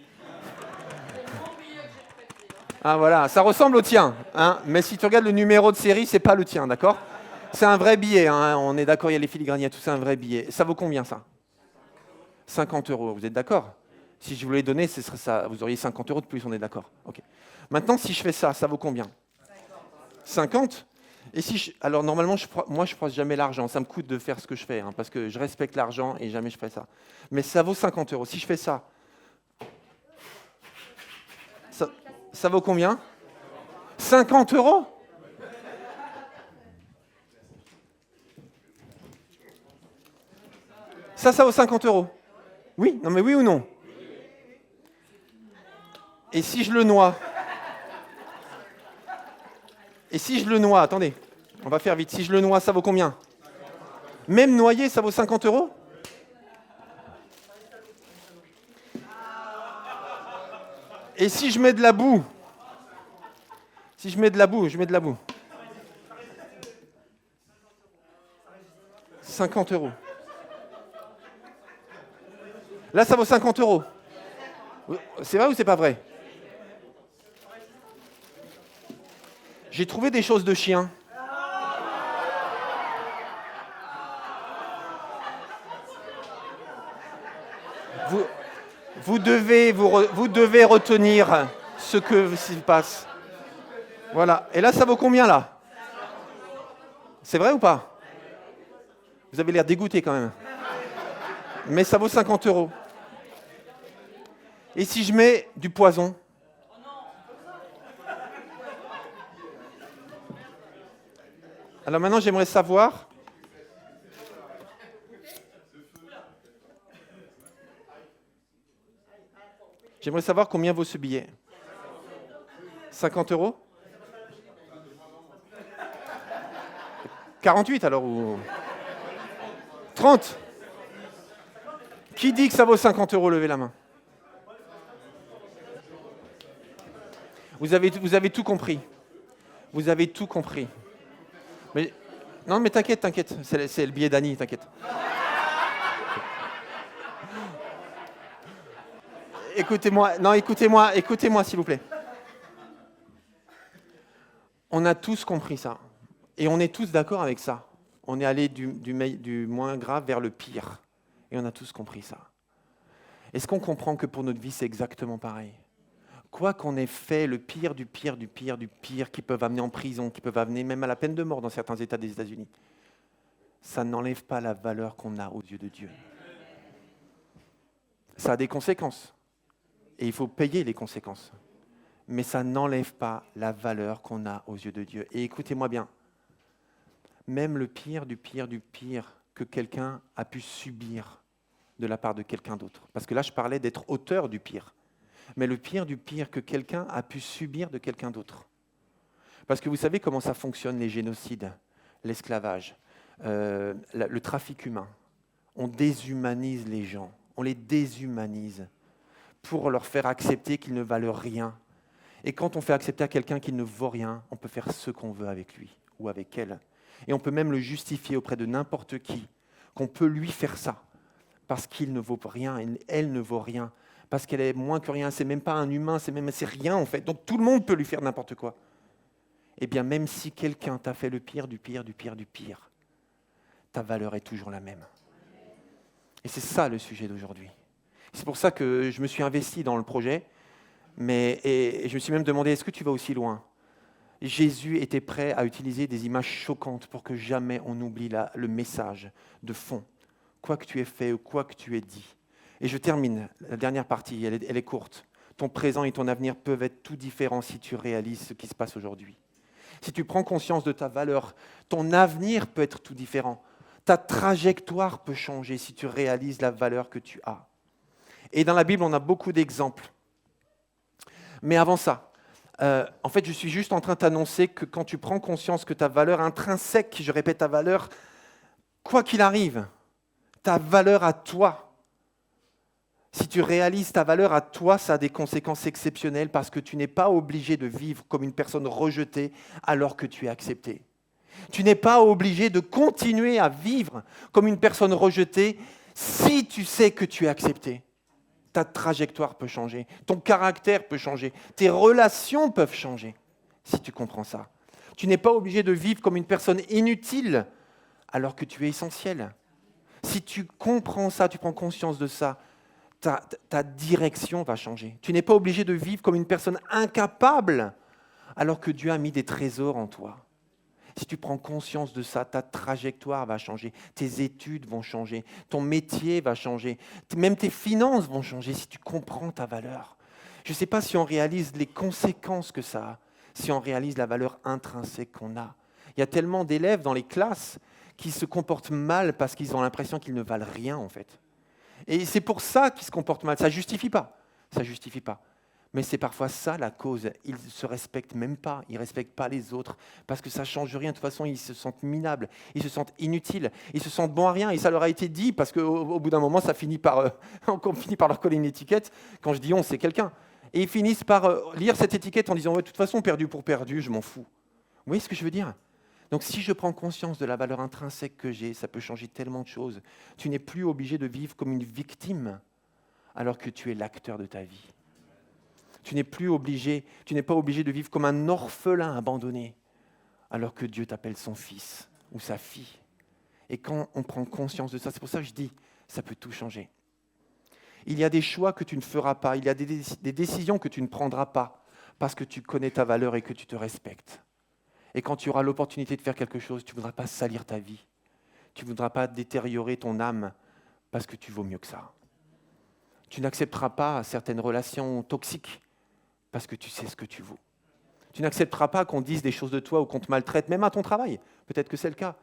Ah voilà, ça ressemble au tien. Hein, mais si tu regardes le numéro de série, c'est pas le tien, d'accord ? C'est un vrai billet. Hein, on est d'accord, il y a les filigranes, il y a tout ça, un vrai billet. Ça vaut combien ça ? 50 €. Vous êtes d'accord ? Si je vous l'ai donné, ce serait ça. Vous auriez 50 € de plus, on est d'accord. Ok. Maintenant, si je fais ça, ça vaut combien ? 50 ? Et alors normalement, moi je ne croise jamais l'argent, ça me coûte de faire ce que je fais, hein, parce que je respecte l'argent et jamais je ferai ça. Mais ça vaut 50 €. Si je fais ça, ça vaut combien ? 50 €? Ça vaut 50 €. Oui ? Non mais oui ou non ? Et si je le noie ? Et si je le noie, attendez, on va faire vite. Si je le noie, ça vaut combien ? Même noyé, ça vaut 50 €? Et si je mets de la boue ? Si je mets de la boue, je mets de la boue. 50 €. Là, ça vaut 50 €. C'est vrai ou c'est pas vrai ? J'ai trouvé des choses de chien. Vous devez retenir ce que s'il passe. Voilà. Et là, ça vaut combien, là ? C'est vrai ou pas ? Vous avez l'air dégoûté quand même. Mais ça vaut 50 €. Et si je mets du poison ? Alors maintenant, j'aimerais savoir... J'aimerais savoir combien vaut ce billet. 50 €? 48 alors ou 30? Qui dit que ça vaut 50 €? Levez la main. Vous avez tout compris. Vous avez tout compris. Mais, non, mais t'inquiète. C'est le billet d'Annie, t'inquiète. Écoutez-moi, s'il vous plaît. On a tous compris ça. Et on est tous d'accord avec ça. On est allé du moins grave vers le pire. Et on a tous compris ça. Est-ce qu'on comprend que pour notre vie, c'est exactement pareil? Quoi qu'on ait fait, le pire du pire du pire du pire, qui peuvent amener en prison, qui peuvent amener même à la peine de mort dans certains États des États-Unis, ça n'enlève pas la valeur qu'on a aux yeux de Dieu. Ça a des conséquences. Et il faut payer les conséquences. Mais ça n'enlève pas la valeur qu'on a aux yeux de Dieu. Et écoutez-moi bien, même le pire du pire du pire que quelqu'un a pu subir de la part de quelqu'un d'autre. Parce que là, je parlais d'être auteur du pire. Mais le pire du pire que quelqu'un a pu subir de quelqu'un d'autre. Parce que vous savez comment ça fonctionne, les génocides, l'esclavage, le trafic humain. On déshumanise les gens, on les déshumanise pour leur faire accepter qu'ils ne valent rien. Et quand on fait accepter à quelqu'un qu'il ne vaut rien, on peut faire ce qu'on veut avec lui ou avec elle. Et on peut même le justifier auprès de n'importe qui, qu'on peut lui faire ça, parce qu'il ne vaut rien, elle ne vaut rien, parce qu'elle est moins que rien, c'est même pas un humain, c'est rien en fait. Donc tout le monde peut lui faire n'importe quoi. Eh bien, même si quelqu'un t'a fait le pire du pire du pire du pire, ta valeur est toujours la même. Et c'est ça le sujet d'aujourd'hui. C'est pour ça que je me suis investi dans le projet, et je me suis même demandé, est-ce que tu vas aussi loin? Jésus était prêt à utiliser des images choquantes pour que jamais on oublie le message de fond, quoi que tu aies fait ou quoi que tu aies dit. Et je termine, la dernière partie, elle est courte. Ton présent et ton avenir peuvent être tout différents si tu réalises ce qui se passe aujourd'hui. Si tu prends conscience de ta valeur, ton avenir peut être tout différent. Ta trajectoire peut changer si tu réalises la valeur que tu as. Et dans la Bible, on a beaucoup d'exemples. Mais avant ça, en fait, je suis juste en train de t'annoncer que quand tu prends conscience que ta valeur intrinsèque, je répète ta valeur, quoi qu'il arrive, ta valeur à toi, si tu réalises ta valeur à toi, ça a des conséquences exceptionnelles parce que tu n'es pas obligé de vivre comme une personne rejetée alors que tu es accepté. Tu n'es pas obligé de continuer à vivre comme une personne rejetée si tu sais que tu es accepté. Ta trajectoire peut changer, ton caractère peut changer, tes relations peuvent changer si tu comprends ça. Tu n'es pas obligé de vivre comme une personne inutile alors que tu es essentiel. Si tu comprends ça, tu prends conscience de ça, ta direction va changer. Tu n'es pas obligé de vivre comme une personne incapable alors que Dieu a mis des trésors en toi. Si tu prends conscience de ça, ta trajectoire va changer, tes études vont changer, ton métier va changer, même tes finances vont changer si tu comprends ta valeur. Je ne sais pas si on réalise les conséquences que ça a, si on réalise la valeur intrinsèque qu'on a. Il y a tellement d'élèves dans les classes qui se comportent mal parce qu'ils ont l'impression qu'ils ne valent rien en fait. Et c'est pour ça qu'ils se comportent mal. Ça ne justifie pas. Mais c'est parfois ça la cause. Ils ne se respectent même pas. Ils ne respectent pas les autres parce que ça ne change rien. De toute façon, ils se sentent minables. Ils se sentent inutiles. Ils se sentent bons à rien. Et ça leur a été dit parce qu'au bout d'un moment, on finit par leur coller une étiquette. Quand je dis on, c'est quelqu'un. Et ils finissent par lire cette étiquette en disant ouais, de toute façon, perdu pour perdu, je m'en fous. Vous voyez ce que je veux dire ? Donc si je prends conscience de la valeur intrinsèque que j'ai, ça peut changer tellement de choses. Tu n'es plus obligé de vivre comme une victime alors que tu es l'acteur de ta vie. Tu n'es pas obligé de vivre comme un orphelin abandonné alors que Dieu t'appelle son fils ou sa fille. Et quand on prend conscience de ça, c'est pour ça que je dis, ça peut tout changer. Il y a des choix que tu ne feras pas, il y a des décisions que tu ne prendras pas parce que tu connais ta valeur et que tu te respectes. Et quand tu auras l'opportunité de faire quelque chose, tu ne voudras pas salir ta vie. Tu ne voudras pas détériorer ton âme parce que tu vaux mieux que ça. Tu n'accepteras pas certaines relations toxiques parce que tu sais ce que tu vaux. Tu n'accepteras pas qu'on dise des choses de toi ou qu'on te maltraite, même à ton travail. Peut-être que c'est le cas,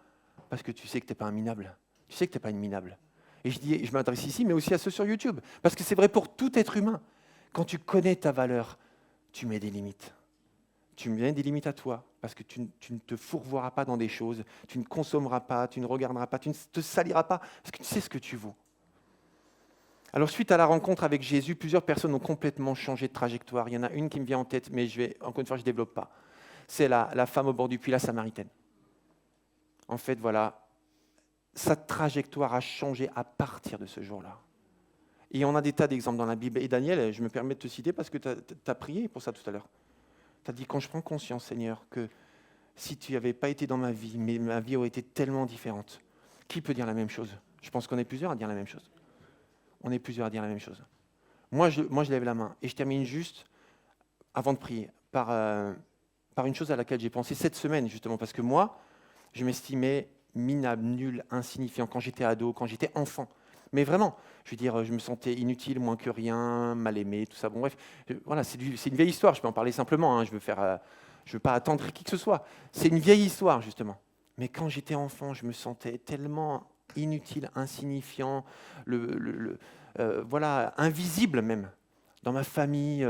parce que tu sais que tu n'es pas un minable. Tu sais que tu n'es pas une minable. Et je m'adresse ici, mais aussi à ceux sur YouTube. Parce que c'est vrai pour tout être humain. Quand tu connais ta valeur, tu mets des limites. Tu me mets des limites à toi, parce que tu ne te fourvoieras pas dans des choses, tu ne consommeras pas, tu ne regarderas pas, tu ne te saliras pas, parce que tu sais ce que tu vaux. Alors, suite à la rencontre avec Jésus, plusieurs personnes ont complètement changé de trajectoire. Il y en a une qui me vient en tête, mais encore une fois, je ne développe pas. C'est la femme au bord du puits, la Samaritaine. En fait, voilà, sa trajectoire a changé à partir de ce jour-là. Et on a des tas d'exemples dans la Bible. Et Daniel, je me permets de te citer parce que tu as prié pour ça tout à l'heure. Tu as dit, quand je prends conscience, Seigneur, que si tu n'avais pas été dans ma vie, mais ma vie aurait été tellement différente. Qui peut dire la même chose? Je pense qu'on est plusieurs à dire la même chose. On est plusieurs à dire la même chose. Moi, je lève la main et je termine juste, avant de prier, par une chose à laquelle j'ai pensé cette semaine, justement, parce que moi, je m'estimais minable, nul, insignifiant quand j'étais ado, quand j'étais enfant. Mais vraiment, je veux dire, je me sentais inutile, moins que rien, mal aimé, tout ça. Bon, bref, voilà, c'est une vieille histoire, je peux en parler simplement, hein, je veux pas attendre qui que ce soit. C'est une vieille histoire, justement. Mais quand j'étais enfant, je me sentais tellement inutile, insignifiant, voilà, invisible même, dans ma famille,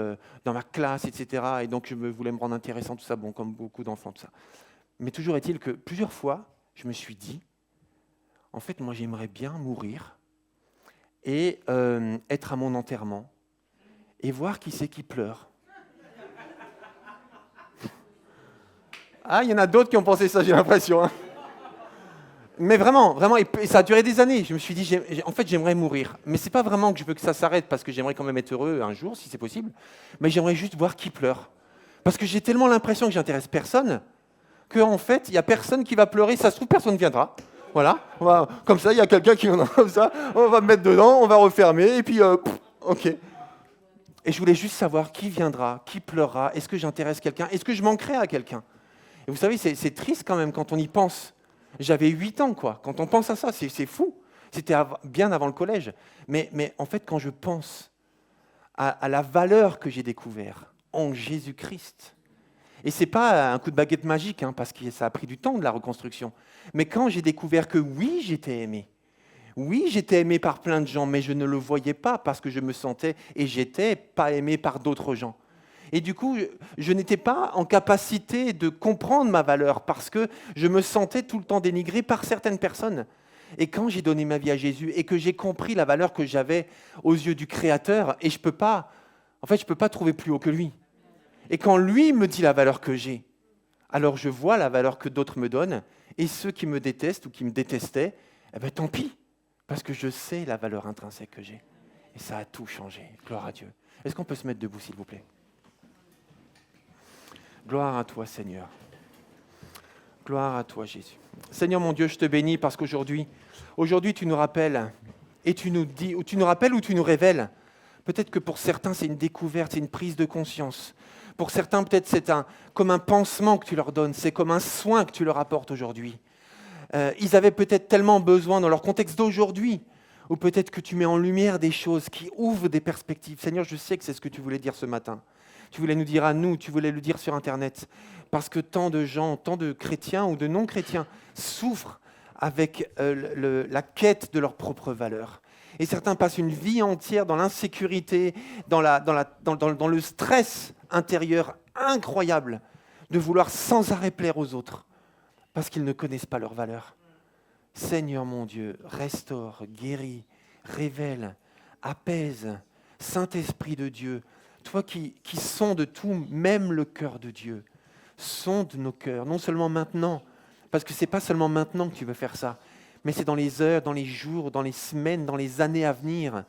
dans ma classe, etc. Et donc, je voulais me rendre intéressant, tout ça, bon, comme beaucoup d'enfants, tout ça. Mais toujours est-il que plusieurs fois, je me suis dit, en fait, moi, j'aimerais bien mourir et être à mon enterrement et voir qui c'est qui pleure. Ah, il y en a d'autres qui ont pensé ça, j'ai l'impression. Hein. Mais vraiment, et ça a duré des années. Je me suis dit, en fait, j'aimerais mourir. Mais c'est pas vraiment que je veux que ça s'arrête, parce que j'aimerais quand même être heureux un jour, si c'est possible. Mais j'aimerais juste voir qui pleure. Parce que j'ai tellement l'impression que j'intéresse personne, qu'en fait, il n'y a personne qui va pleurer. Ça se trouve, personne ne viendra. Voilà. Comme ça, il y a quelqu'un qui viendra comme ça. On va me mettre dedans, on va refermer, et puis, OK. Et je voulais juste savoir qui viendra, qui pleurera. Est-ce que j'intéresse quelqu'un? Est-ce que je manquerai à quelqu'un? Et vous savez, c'est triste quand même quand on y pense. J'avais 8 ans, quoi. Quand on pense à ça, c'est fou. C'était bien avant le collège. Mais en fait, quand je pense à la valeur que j'ai découverte en Jésus-Christ, et ce n'est pas un coup de baguette magique, hein, parce que ça a pris du temps de la reconstruction, mais quand j'ai découvert que oui, j'étais aimé par plein de gens, mais je ne le voyais pas parce que je me sentais et j'étais pas aimé par d'autres gens. Et du coup, je n'étais pas en capacité de comprendre ma valeur parce que je me sentais tout le temps dénigré par certaines personnes. Et quand j'ai donné ma vie à Jésus et que j'ai compris la valeur que j'avais aux yeux du Créateur, et je peux pas trouver plus haut que lui. Et quand lui me dit la valeur que j'ai, alors je vois la valeur que d'autres me donnent, et ceux qui me détestent ou qui me détestaient, eh ben tant pis, parce que je sais la valeur intrinsèque que j'ai. Et ça a tout changé. Gloire à Dieu. Est-ce qu'on peut se mettre debout, s'il vous plaît ? Gloire à toi, Seigneur. Gloire à toi, Jésus. Seigneur mon Dieu, je te bénis parce qu'aujourd'hui, tu nous rappelles et tu nous dis, ou tu nous rappelles ou tu nous révèles. Peut-être que pour certains, c'est une découverte, c'est une prise de conscience. Pour certains, peut-être c'est comme un pansement que tu leur donnes, c'est comme un soin que tu leur apportes aujourd'hui. Ils avaient peut-être tellement besoin dans leur contexte d'aujourd'hui, ou peut-être que tu mets en lumière des choses qui ouvrent des perspectives. Seigneur, je sais que c'est ce que tu voulais dire ce matin. Tu voulais nous dire à nous, tu voulais le dire sur Internet, parce que tant de gens, tant de chrétiens ou de non-chrétiens souffrent avec la quête de leurs propres valeurs. Et certains passent une vie entière dans l'insécurité, dans le stress intérieur incroyable de vouloir sans arrêt plaire aux autres, parce qu'ils ne connaissent pas leurs valeurs. Seigneur mon Dieu, restaure, guéris, révèle, apaise, Saint-Esprit de Dieu, toi qui sondes tout, même le cœur de Dieu, sonde nos cœurs, non seulement maintenant, parce que ce n'est pas seulement maintenant que tu veux faire ça, mais c'est dans les heures, dans les jours, dans les semaines, dans les années à venir.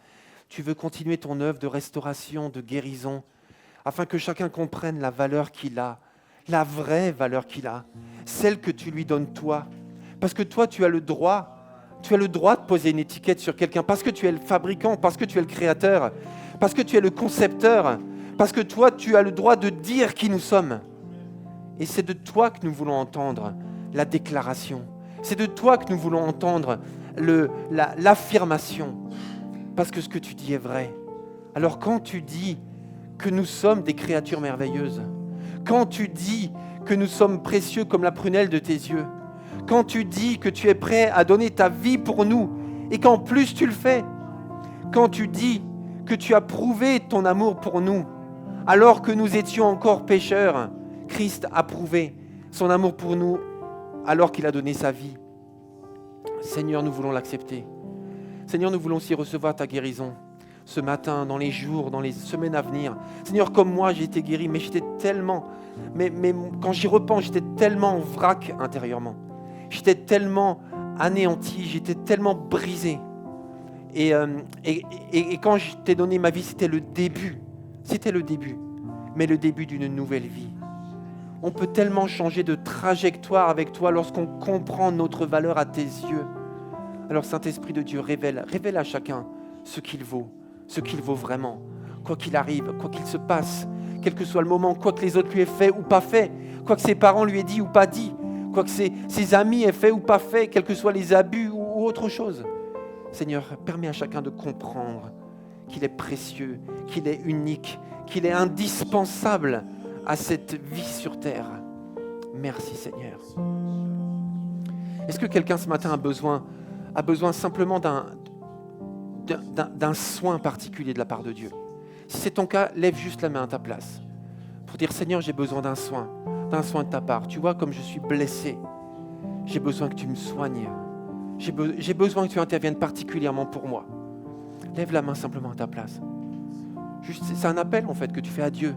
Tu veux continuer ton œuvre de restauration, de guérison, afin que chacun comprenne la valeur qu'il a, la vraie valeur qu'il a, celle que tu lui donnes toi. Parce que toi, tu as le droit de poser une étiquette sur quelqu'un, parce que tu es le fabricant, parce que tu es le créateur, parce que tu es le concepteur, parce que toi, tu as le droit de dire qui nous sommes. Et c'est de toi que nous voulons entendre la déclaration. C'est de toi que nous voulons entendre l'affirmation. Parce que ce que tu dis est vrai. Alors quand tu dis que nous sommes des créatures merveilleuses, quand tu dis que nous sommes précieux comme la prunelle de tes yeux, quand tu dis que tu es prêt à donner ta vie pour nous et qu'en plus tu le fais, quand tu dis que tu as prouvé ton amour pour nous alors que nous étions encore pécheurs, Christ a prouvé son amour pour nous alors qu'il a donné sa vie. Seigneur, nous voulons l'accepter. Seigneur, nous voulons aussi recevoir ta guérison ce matin, dans les jours, dans les semaines à venir. Seigneur, comme moi, j'ai été guéri, mais j'étais tellement... Mais quand j'y repense, j'étais tellement en vrac intérieurement. J'étais tellement anéanti, j'étais tellement brisé. Et quand je t'ai donné ma vie, c'était le début. C'était le début. Mais le début d'une nouvelle vie. On peut tellement changer de trajectoire avec toi lorsqu'on comprend notre valeur à tes yeux. Alors Saint-Esprit de Dieu, révèle à chacun ce qu'il vaut vraiment. Quoi qu'il arrive, quoi qu'il se passe, quel que soit le moment, quoi que les autres lui aient fait ou pas fait, quoi que ses parents lui aient dit ou pas dit, quoi que ses amis aient fait ou pas fait, quels que soient les abus ou autre chose. Seigneur, permets à chacun de comprendre qu'il est précieux, qu'il est unique, qu'il est indispensable à cette vie sur terre. Merci Seigneur. Est-ce que quelqu'un ce matin a besoin simplement d'un soin particulier de la part de Dieu? Si c'est ton cas, lève juste la main à ta place pour dire Seigneur, j'ai besoin d'un soin de ta part. Tu vois comme je suis blessé. J'ai besoin que tu me soignes. J'ai besoin que tu interviennes particulièrement pour moi. Lève la main simplement à ta place. Juste, c'est un appel en fait que tu fais à Dieu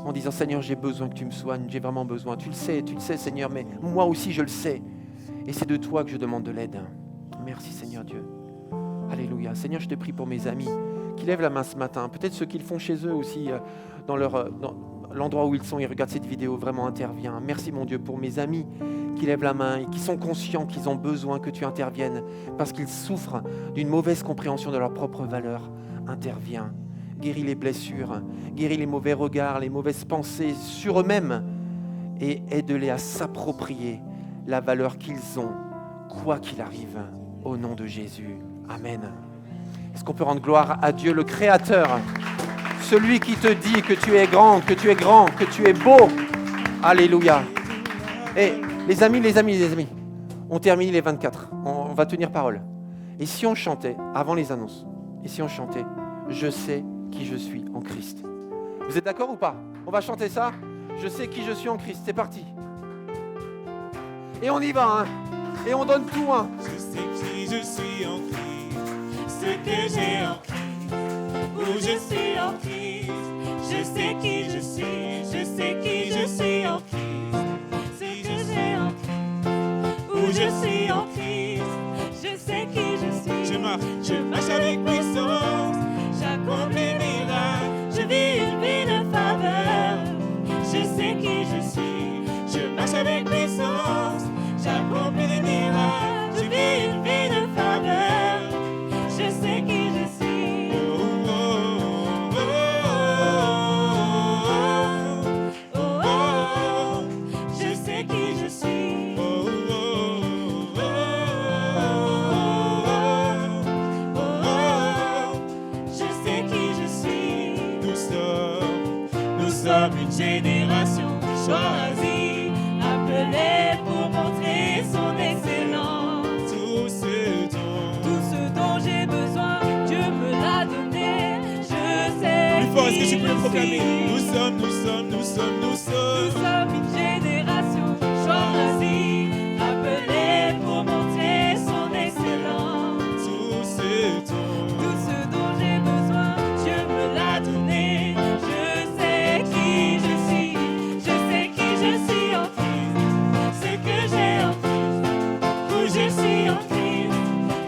en disant Seigneur, j'ai besoin que tu me soignes, j'ai vraiment besoin. Tu le sais Seigneur, mais moi aussi je le sais. Et c'est de toi que je demande de l'aide. Merci Seigneur Dieu. Alléluia. Seigneur, je te prie pour mes amis qui lèvent la main ce matin. Peut-être ceux qui le font chez eux aussi, dans l'endroit où ils sont, ils regardent cette vidéo, vraiment interviens. Merci mon Dieu pour mes amis qui lèvent la main et qui sont conscients qu'ils ont besoin que tu interviennes parce qu'ils souffrent d'une mauvaise compréhension de leur propre valeur. Interviens. Guéris les blessures, guéris les mauvais regards, les mauvaises pensées sur eux-mêmes et aide-les à s'approprier la valeur qu'ils ont, quoi qu'il arrive, au nom de Jésus. Amen. Est-ce qu'on peut rendre gloire à Dieu, le Créateur, celui qui te dit que tu es grand, que tu es beau. Alléluia. Et les amis, on termine les 24. On va tenir parole. Et si on chantait, avant les annonces, je sais qui je suis en Christ. Vous êtes d'accord ou pas? On va chanter ça. Je sais qui je suis en Christ. C'est parti. Et on y va, hein. Et on donne tout, hein. Je sais qui je suis en Christ, ce que j'ai en Christ, où je suis en Christ. Je sais qui je suis, je sais qui je suis en Christ, ce que j'ai en Christ, où je suis en Christ. Je sais qui je suis, je marche avec puissance, j'accomplis les miracles, je vis une vie de faveur. Je sais qui je suis, je marche avec puissance, j'accomplis des miracles, je vis une vie de faveur. Je sais qui je suis. Oh, oh, oh, oh, oh, oh. Je sais qui je suis. Oh, oh, oh, oh, oh. Je sais qui je suis. Nous sommes une génération choisie, appelée pour montrer son excellence. Tout ce dont j'ai besoin, Dieu me l'a donné. Je sais. Plus fort, est-ce que tu peux le proclamer? Nous sommes une génération choisie, appelée pour montrer son excellence. Tout ce dont j'ai besoin, Dieu me l'a donné. Je sais qui je suis, je sais qui je suis en Christ, ce que j'ai en Christ, où je suis en Christ.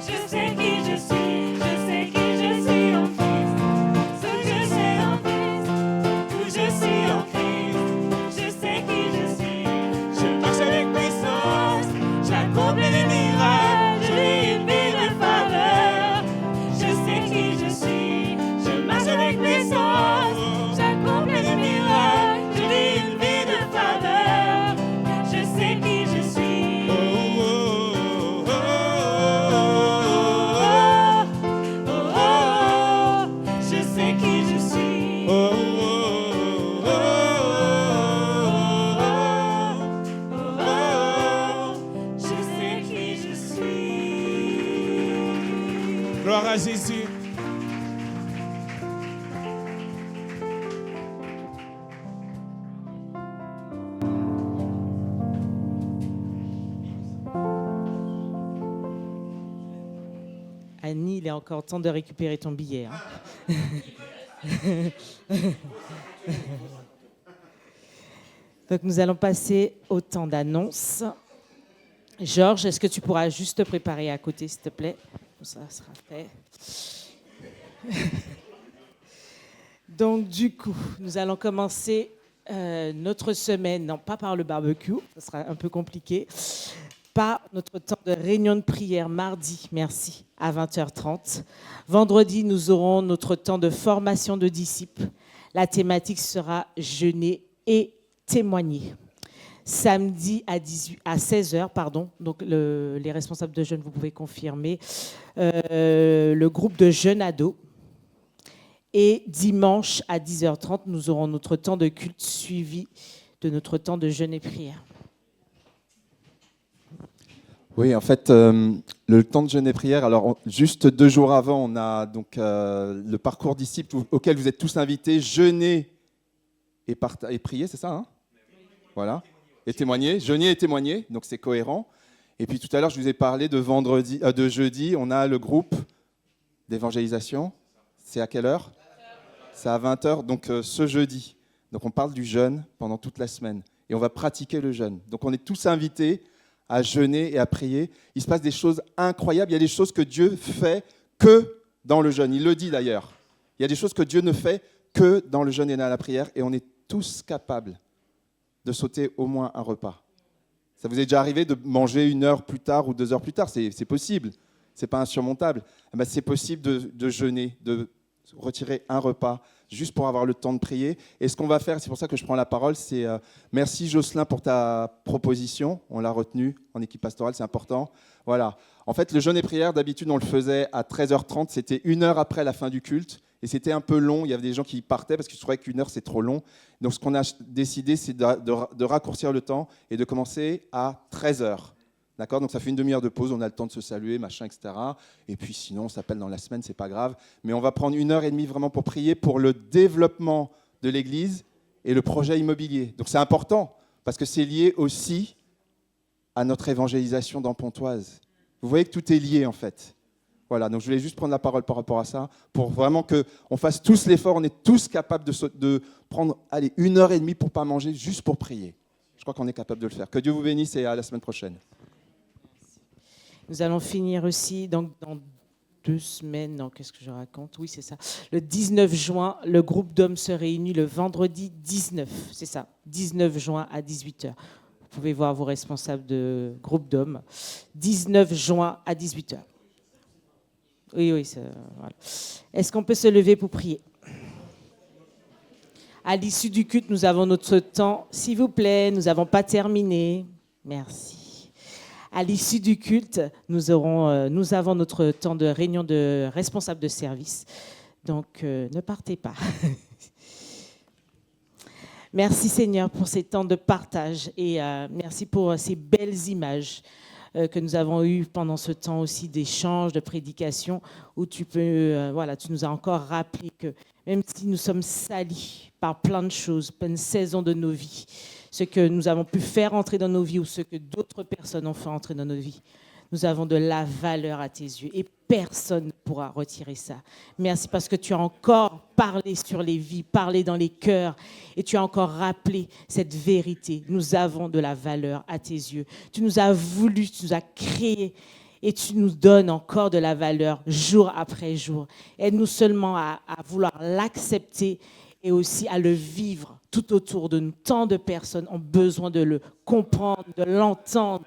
Je sais qui je suis, je sais qui je suis en Christ, ce que j'ai en Christ, où je suis en Christ. Je sais qui je suis, je marche avec puissance, j'accomplis des miracles, je vis une vie de faveur. Je sais qui je suis, je marche avec puissance, j'accomplis des miracles, je vis une vie de faveur. Je sais qui je suis. Oh, oh, oh, oh, oh, oh, oh. Je sais qui je suis. Oh, oh, oh, oh, oh, oh. Je sais qui je suis. Gloire à Jésus. Annie, il est encore temps de récupérer ton billet. Hein. Donc nous allons passer au temps d'annonce. Georges, est-ce que tu pourras juste te préparer à côté, s'il te plaît? Ça sera fait. Donc du coup, nous allons commencer notre semaine, non pas par le barbecue, ça sera un peu compliqué, par notre temps de réunion de prière mardi, merci, à 20h30. Vendredi, nous aurons notre temps de formation de disciples. La thématique sera jeûner et témoigner. Samedi à 16h, donc les responsables de jeunes, vous pouvez confirmer, le groupe de jeunes ados. Et dimanche à 10h30, nous aurons notre temps de culte suivi de notre temps de jeûne et prière. Oui, en fait, le temps de jeûne et prière, alors juste 2 jours avant, on a donc le parcours disciple auquel vous êtes tous invités, jeûner et prier, c'est ça, hein? Voilà, et témoigner, jeûner et témoigner, donc c'est cohérent. Et puis tout à l'heure, je vous ai parlé de jeudi, on a le groupe d'évangélisation. C'est à quelle heure? C'est à 20h, donc ce jeudi. Donc on parle du jeûne pendant toute la semaine et on va pratiquer le jeûne. Donc on est tous invités à jeûner et à prier. Il se passe des choses incroyables. Il y a des choses que Dieu fait que dans le jeûne. Il le dit d'ailleurs. Il y a des choses que Dieu ne fait que dans le jeûne et dans la prière et on est tous capables de sauter au moins un repas. Ça vous est déjà arrivé de manger 1 heure plus tard ou 2 heures plus tard? C'est possible. Ce n'est pas insurmontable. C'est possible de jeûner, de retirer un repas juste pour avoir le temps de prier. Et ce qu'on va faire, c'est pour ça que je prends la parole, c'est merci Jocelyn pour ta proposition. On l'a retenu en équipe pastorale, c'est important. Voilà. En fait, le jeûne et prière, d'habitude, on le faisait à 13h30. C'était 1 heure après la fin du culte. Et c'était un peu long. Il y avait des gens qui partaient parce qu'ils trouvaient qu'1 heure, c'est trop long. Donc, ce qu'on a décidé, c'est de raccourcir le temps et de commencer à 13h. D'accord? Donc ça fait une demi-heure de pause, on a le temps de se saluer, machin, etc. Et puis sinon, on s'appelle dans la semaine, c'est pas grave. Mais on va prendre 1h30 vraiment pour prier pour le développement de l'Église et le projet immobilier. Donc c'est important, parce que c'est lié aussi à notre évangélisation dans Pontoise. Vous voyez que tout est lié, en fait. Voilà, donc je voulais juste prendre la parole par rapport à ça, pour vraiment qu'on fasse tous l'effort, on est tous capables de prendre 1h30 pour ne pas manger, juste pour prier. Je crois qu'on est capable de le faire. Que Dieu vous bénisse et à la semaine prochaine. Nous allons finir aussi donc, dans 2 semaines. Non, qu'est-ce que je raconte? Oui, c'est ça. Le 19 juin, le groupe d'hommes se réunit le vendredi 19. C'est ça, 19 juin à 18h. Vous pouvez voir vos responsables de groupe d'hommes. 19 juin à 18h. Oui, voilà. Est-ce qu'on peut se lever pour prier? À l'issue du culte, nous avons notre temps. S'il vous plaît, nous n'avons pas terminé. Merci. À l'issue du culte, nous avons notre temps de réunion de responsables de service. Donc, ne partez pas. Merci Seigneur pour ces temps de partage et merci pour ces belles images que nous avons eues pendant ce temps aussi d'échange, de prédication, où tu nous as encore rappelé que même si nous sommes salis par plein de choses, plein de saisons de nos vies, ce que nous avons pu faire entrer dans nos vies ou ce que d'autres personnes ont fait entrer dans nos vies, nous avons de la valeur à tes yeux et personne ne pourra retirer ça. Merci parce que tu as encore parlé sur les vies, parlé dans les cœurs et tu as encore rappelé cette vérité. Nous avons de la valeur à tes yeux. Tu nous as voulu, tu nous as créés et tu nous donnes encore de la valeur jour après jour. Aide-nous seulement à vouloir l'accepter et aussi à le vivre tout autour de nous. Tant de personnes ont besoin de le comprendre, de l'entendre.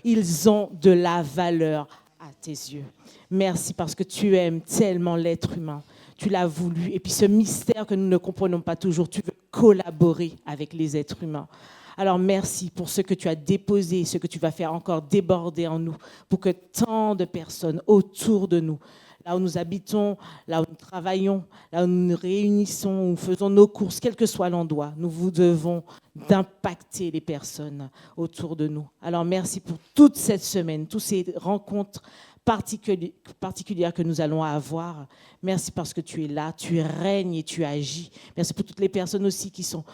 Ils ont de la valeur à tes yeux. Merci parce que tu aimes tellement l'être humain. Tu l'as voulu. Et puis ce mystère que nous ne comprenons pas toujours, tu veux collaborer avec les êtres humains. Alors merci pour ce que tu as déposé, ce que tu vas faire encore déborder en nous, pour que tant de personnes autour de nous, là où nous habitons, là où nous travaillons, là où nous nous réunissons, où nous faisons nos courses, quel que soit l'endroit, nous vous devons d'impacter les personnes autour de nous. Alors merci pour toute cette semaine, toutes ces rencontres particulières que nous allons avoir. Merci parce que tu es là, tu règnes et tu agis. Merci pour toutes les personnes aussi qui sont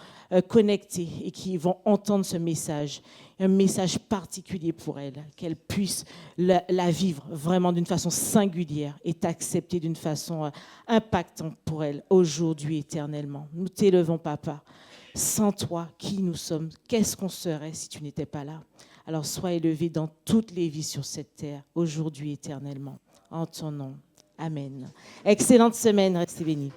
connectées et qui vont entendre ce message. un message particulier pour elle, qu'elle puisse la vivre vraiment d'une façon singulière et t'accepter d'une façon impactante pour elle, aujourd'hui, éternellement. Nous t'élevons, Papa. Sans toi, qui nous sommes? Qu'est-ce qu'on serait si tu n'étais pas là? Alors sois élevé dans toutes les vies sur cette terre, aujourd'hui, éternellement. En ton nom. Amen. Excellente semaine, restez bénis.